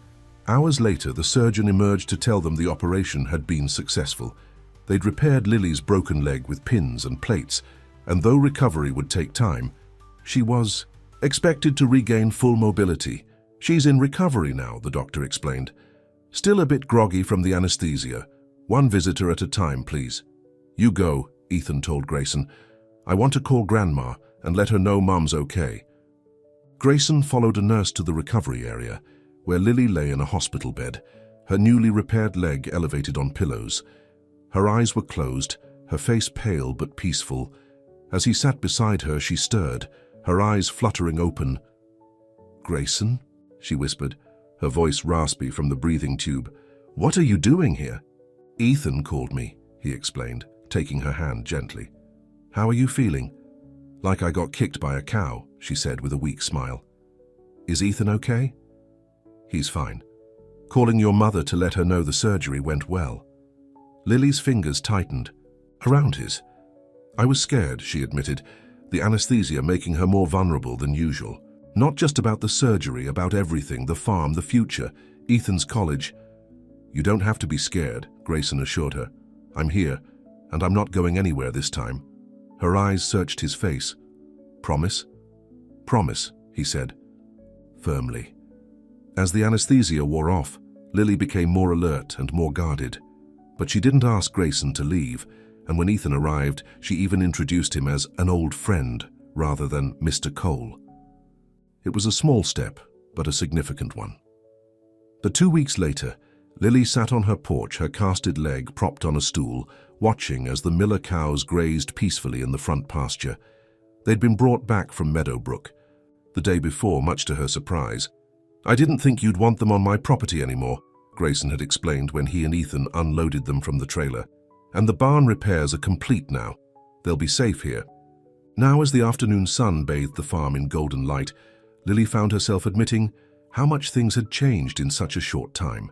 A: Hours later, the surgeon emerged to tell them the operation had been successful. They'd repaired Lily's broken leg with pins and plates, and though recovery would take time, she was expected to regain full mobility. She's in recovery now, the doctor explained. Still a bit groggy from the anesthesia. One visitor at a time, please. You go, Ethan told Grayson. I want to call Grandma and let her know Mum's okay. Grayson followed a nurse to the recovery area, where Lily lay in a hospital bed, her newly repaired leg elevated on pillows. Her eyes were closed, her face pale but peaceful. As he sat beside her, she stirred, her eyes fluttering open. Grayson, she whispered, her voice raspy from the breathing tube. What are you doing here? Ethan called me, he explained, taking her hand gently. How are you feeling? Like I got kicked by a cow, she said with a weak smile. Is Ethan okay? He's fine. Calling your mother to let her know the surgery went well. Lily's fingers tightened. Around his. I was scared, she admitted, the anesthesia making her more vulnerable than usual. Not just about the surgery, about everything, the farm, the future, Ethan's college. You don't have to be scared, Grayson assured her. I'm here, and I'm not going anywhere this time. Her eyes searched his face. Promise? Promise, he said, firmly. As the anesthesia wore off, Lily became more alert and more guarded. But she didn't ask Grayson to leave, and when Ethan arrived, she even introduced him as an old friend rather than Mr. Cole. It was a small step, but a significant one. But 2 weeks later, Lily sat on her porch, her casted leg propped on a stool, watching as the Miller cows grazed peacefully in the front pasture. They'd been brought back from Meadowbrook the day before, much to her surprise. I didn't think you'd want them on my property anymore, Grayson had explained when he and Ethan unloaded them from the trailer. And the barn repairs are complete now. They'll be safe here. Now, as the afternoon sun bathed the farm in golden light, Lily found herself admitting how much things had changed in such a short time.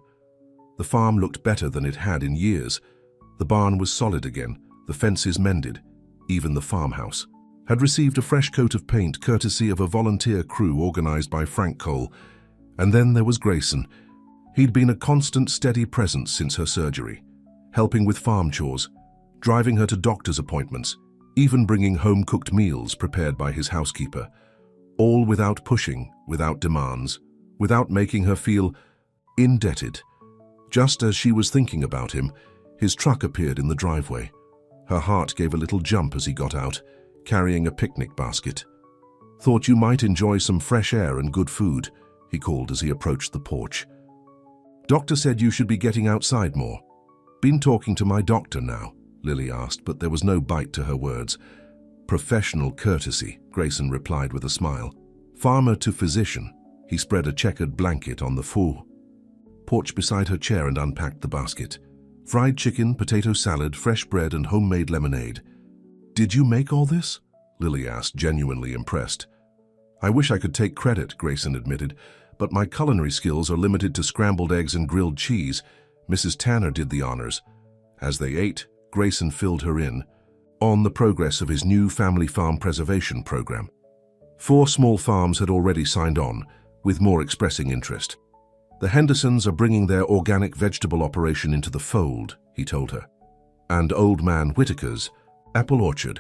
A: The farm looked better than it had in years. The barn was solid again, the fences mended. Even the farmhouse had received a fresh coat of paint courtesy of a volunteer crew organized by Frank Cole. And then there was Grayson. He'd been a constant, steady presence since her surgery, helping with farm chores, driving her to doctor's appointments, even bringing home-cooked meals prepared by his housekeeper. All without pushing, without demands, without making her feel indebted. Just as she was thinking about him, his truck appeared in the driveway. Her heart gave a little jump as he got out, carrying a picnic basket. Thought you might enjoy some fresh air and good food, he called as he approached the porch. Doctor said you should be getting outside more. Been talking to my doctor now, Lily asked, but there was no bite to her words. Professional courtesy, Grayson replied with a smile. Farmer to physician. He spread a checkered blanket on the porch beside her chair and unpacked the basket. Fried chicken, potato salad, fresh bread, and homemade lemonade. Did you make all this? Lily asked, genuinely impressed. I wish I could take credit, Grayson admitted, but my culinary skills are limited to scrambled eggs and grilled cheese. Mrs. Tanner did the honors. As they ate, Grayson filled her in on the progress of his new family farm preservation program. 4 small farms had already signed on, with more expressing interest. The Hendersons are bringing their organic vegetable operation into the fold, he told her. And Old Man Whitaker's apple orchard.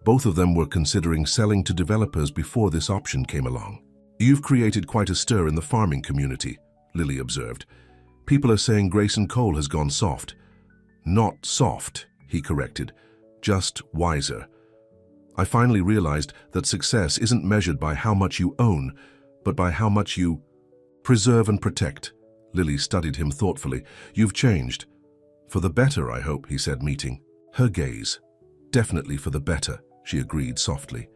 A: Both of them were considering selling to developers before this option came along. You've created quite a stir in the farming community, Lily observed. People are saying Grayson Cole has gone soft. Not soft, he corrected, just wiser. I finally realized that success isn't measured by how much you own, but by how much you preserve and protect. Lily studied him thoughtfully. You've changed. For the better, I hope, he said, meeting her gaze. Definitely for the better, she agreed softly.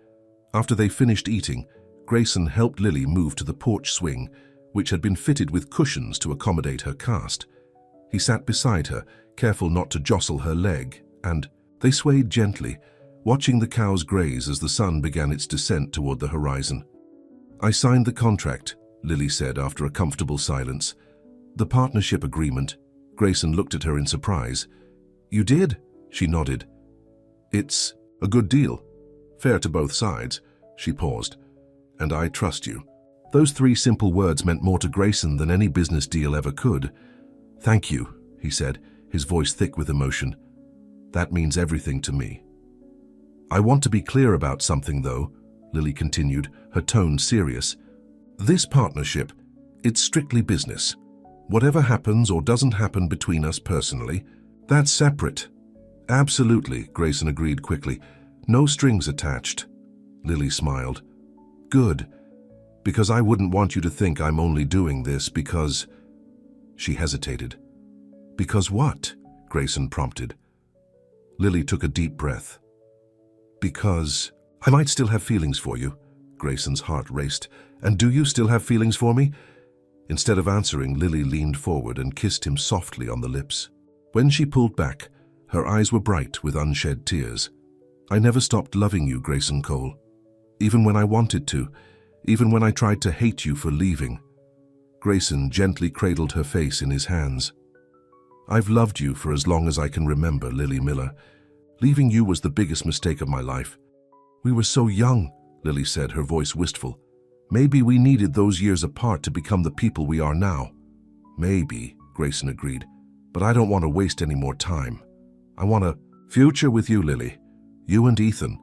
A: After they finished eating, Grayson helped Lily move to the porch swing, which had been fitted with cushions to accommodate her cast. He sat beside her, careful not to jostle her leg, and they swayed gently, watching the cows graze as the sun began its descent toward the horizon. I signed the contract, Lily said after a comfortable silence. The partnership agreement. Grayson looked at her in surprise. You did? She nodded. It's a good deal. Fair to both sides. She paused. And I trust you. Those 3 simple words meant more to Grayson than any business deal ever could. "Thank you," he said, his voice thick with emotion. "That means everything to me." "I want to be clear about something, though," Lily continued, her tone serious. "This partnership, it's strictly business. Whatever happens or doesn't happen between us personally, that's separate." "Absolutely," Grayson agreed quickly. "No strings attached." Lily smiled. "Good, because I wouldn't want you to think I'm only doing this because—" She hesitated. "Because what?" Grayson prompted. Lily took a deep breath. "Because I might still have feelings for you." Grayson's heart raced. "And do you still have feelings for me?" Instead of answering, Lily leaned forward and kissed him softly on the lips. When she pulled back, her eyes were bright with unshed tears. "I never stopped loving you, Grayson Cole. Even when I wanted to, even when I tried to hate you for leaving." Grayson gently cradled her face in his hands. "I've loved you for as long as I can remember, Lily Miller. Leaving you was the biggest mistake of my life. We were so young," Lily said, her voice wistful. "Maybe we needed those years apart to become the people we are now." "Maybe," Grayson agreed, "but I don't want to waste any more time. I want a future with you, Lily. You and Ethan."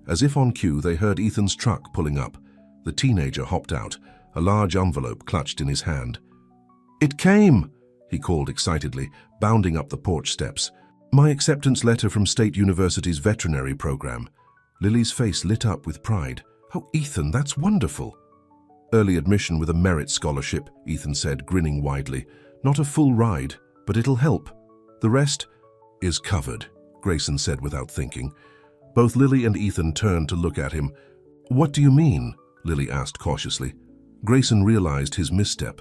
A: As if on cue, they heard Ethan's truck pulling up. The teenager hopped out, a large envelope clutched in his hand. "It came!" he called excitedly, bounding up the porch steps. "My acceptance letter from State University's veterinary program." Lily's face lit up with pride. "Oh, Ethan, that's wonderful." "Early admission with a merit scholarship," Ethan said, grinning widely. "Not a full ride, but it'll help. The rest is covered," Grayson said without thinking. Both Lily and Ethan turned to look at him. "What do you mean?" Lily asked cautiously. Grayson realized his misstep.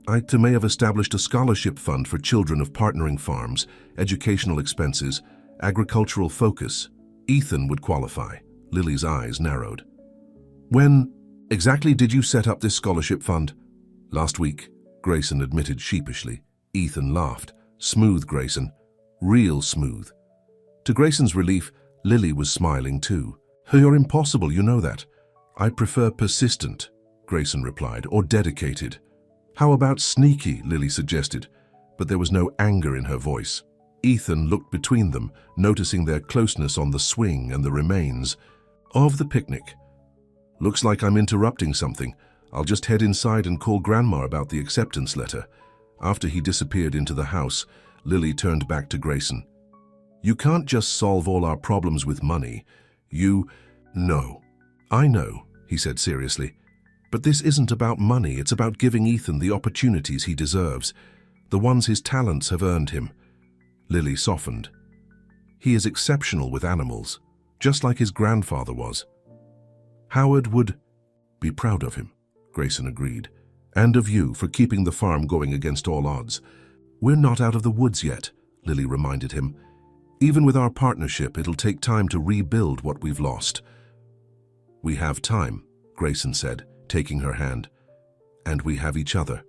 A: "I may have established a scholarship fund for children of partnering farms, educational expenses, agricultural focus. Ethan would qualify." Lily's eyes narrowed. "When exactly did you set up this scholarship fund?" "Last week," Grayson admitted sheepishly. Ethan laughed. "Smooth, Grayson. Real smooth." To Grayson's relief, Lily was smiling too. "You're impossible, you know that." "I prefer persistent," Grayson replied, "or dedicated." "How about sneaky?" Lily suggested, but there was no anger in her voice. Ethan looked between them, noticing their closeness on the swing and the remains of the picnic. "Looks like I'm interrupting something. I'll just head inside and call Grandma about the acceptance letter." After he disappeared into the house, Lily turned back to Grayson. "You can't just solve all our problems with money. No. I know," he said seriously. "But this isn't about money. It's about giving Ethan the opportunities he deserves, the ones his talents have earned him." Lily softened. "He is exceptional with animals, just like his grandfather was." "Howard would be proud of him," Grayson agreed. "And of you for keeping the farm going against all odds." "We're not out of the woods yet," Lily reminded him. "Even with our partnership, it'll take time to rebuild what we've lost." "We have time," Grayson said, taking her hand. "And we have each other."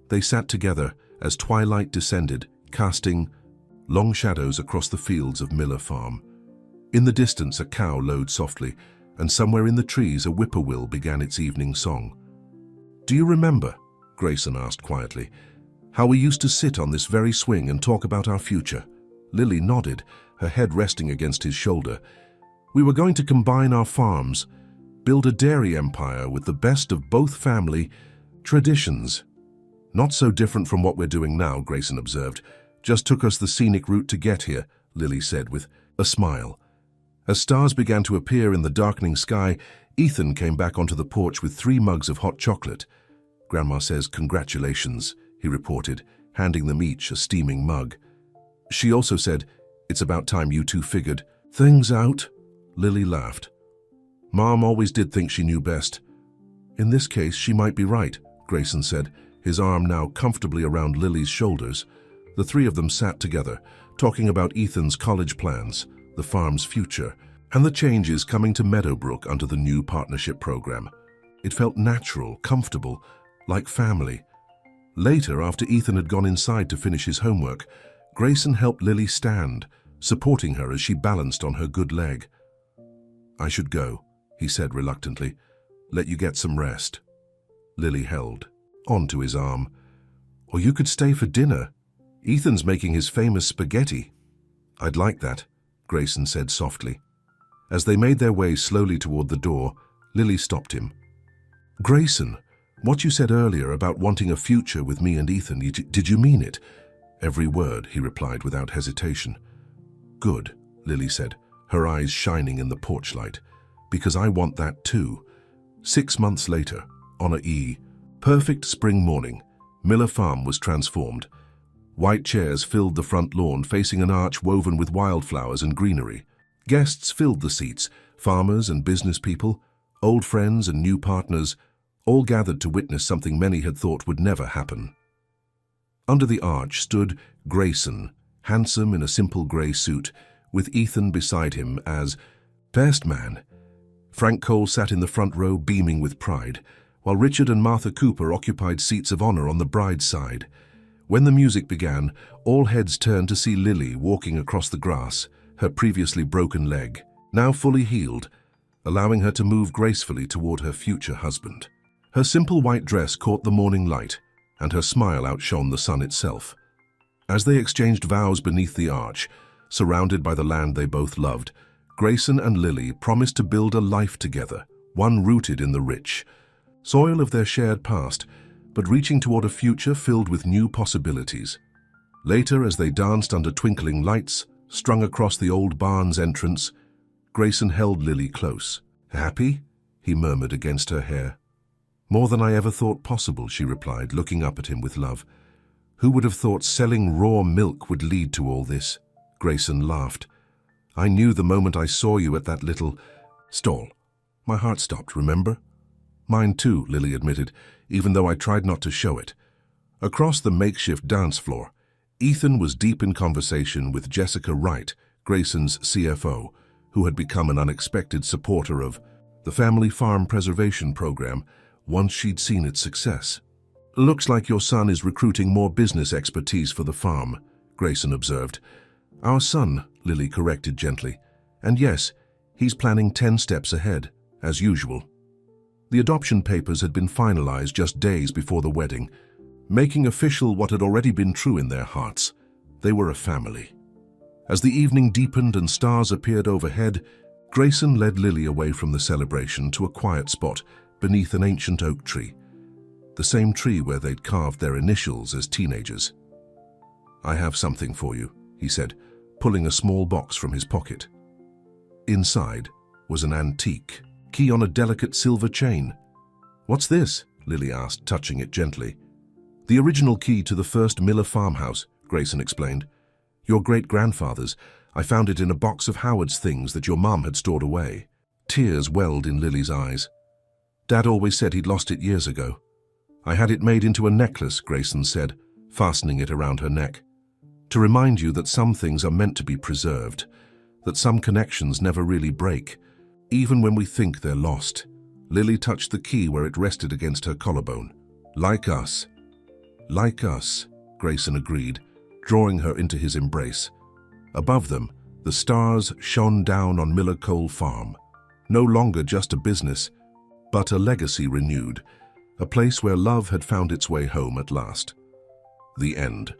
A: They sat together as twilight descended, casting long shadows across the fields of Miller Farm. In the distance, a cow lowed softly, and somewhere in the trees a whippoorwill began its evening song. "Do you remember," Grayson asked quietly, "how we used to sit on this very swing and talk about our future?" Lily nodded, her head resting against his shoulder. "We were going to combine our farms, build a dairy empire with the best of both family traditions." "Not so different from what we're doing now," Grayson observed. "Just took us the scenic route to get here," Lily said with a smile. As stars began to appear in the darkening sky, Ethan came back onto the porch with 3 mugs of hot chocolate. "Grandma says congratulations," he reported, handing them each a steaming mug. "She also said, it's about time you two figured things out." Lily laughed. "Mom always did think she knew best." "In this case, she might be right," Grayson said, his arm now comfortably around Lily's shoulders. The 3 of them sat together, talking about Ethan's college plans, the farm's future, and the changes coming to Meadowbrook under the new partnership program. It felt natural, comfortable, like family. Later, after Ethan had gone inside to finish his homework, Grayson helped Lily stand, supporting her as she balanced on her good leg. "I should go," he said reluctantly. "Let you get some rest." Lily held onto his arm. Or you could stay for dinner. Ethan's making his famous spaghetti. I'd like that, Grayson said softly. As they made their way slowly toward the door, Lily stopped him. Grayson, what you said earlier about wanting a future with me and Ethan, did you mean it? Every word, he replied without hesitation. Good, Lily said, her eyes shining in the porch light. Because I want that too. 6 months later, on a perfect spring morning, Miller Farm was transformed. White chairs filled the front lawn, facing an arch woven with wildflowers and greenery. Guests filled the seats, farmers and business people, old friends and new partners, all gathered to witness something many had thought would never happen. Under the arch stood Grayson, handsome in a simple grey suit, with Ethan beside him as best man. Frank Cole sat in the front row beaming with pride, while Richard and Martha Cooper occupied seats of honor on the bride's side. When the music began, all heads turned to see Lily walking across the grass, her previously broken leg, now fully healed, allowing her to move gracefully toward her future husband. Her simple white dress caught the morning light, and her smile outshone the sun itself. As they exchanged vows beneath the arch, surrounded by the land they both loved, Grayson and Lily promised to build a life together, one rooted in the rich soil of their shared past, but reaching toward a future filled with new possibilities. Later, as they danced under twinkling lights, strung across the old barn's entrance, Grayson held Lily close. Happy? He murmured against her hair. More than I ever thought possible, she replied, looking up at him with love. Who would have thought selling raw milk would lead to all this? Grayson laughed. I knew the moment I saw you at that little stall. My heart stopped, remember? Mine too, Lily admitted, even though I tried not to show it. Across the makeshift dance floor, Ethan was deep in conversation with Jessica Wright, Grayson's CFO, who had become an unexpected supporter of the family farm preservation program once she'd seen its success. Looks like your son is recruiting more business expertise for the farm, Grayson observed. Our son, Lily corrected gently. And yes, he's planning 10 steps ahead, as usual. The adoption papers had been finalized just days before the wedding, making official what had already been true in their hearts. They were a family. As the evening deepened and stars appeared overhead, Grayson led Lily away from the celebration to a quiet spot beneath an ancient oak tree, the same tree where they'd carved their initials as teenagers. I have something for you, he said, pulling a small box from his pocket. Inside was an antique key on a delicate silver chain. What's this? Lily asked, touching it gently. The original key to the first Miller farmhouse, Grayson explained. Your great-grandfather's. I found it in a box of Howard's things that your mom had stored away. Tears welled in Lily's eyes. Dad always said he'd lost it years ago. I had it made into a necklace, Grayson said, fastening it around her neck. To remind you that some things are meant to be preserved, that some connections never really break, even when we think they're lost. Lily touched the key where it rested against her collarbone. Like us, Grayson agreed, drawing her into his embrace. Above them, the stars shone down on Miller Cole Farm, no longer just a business, but a legacy renewed, a place where love had found its way home at last. The end.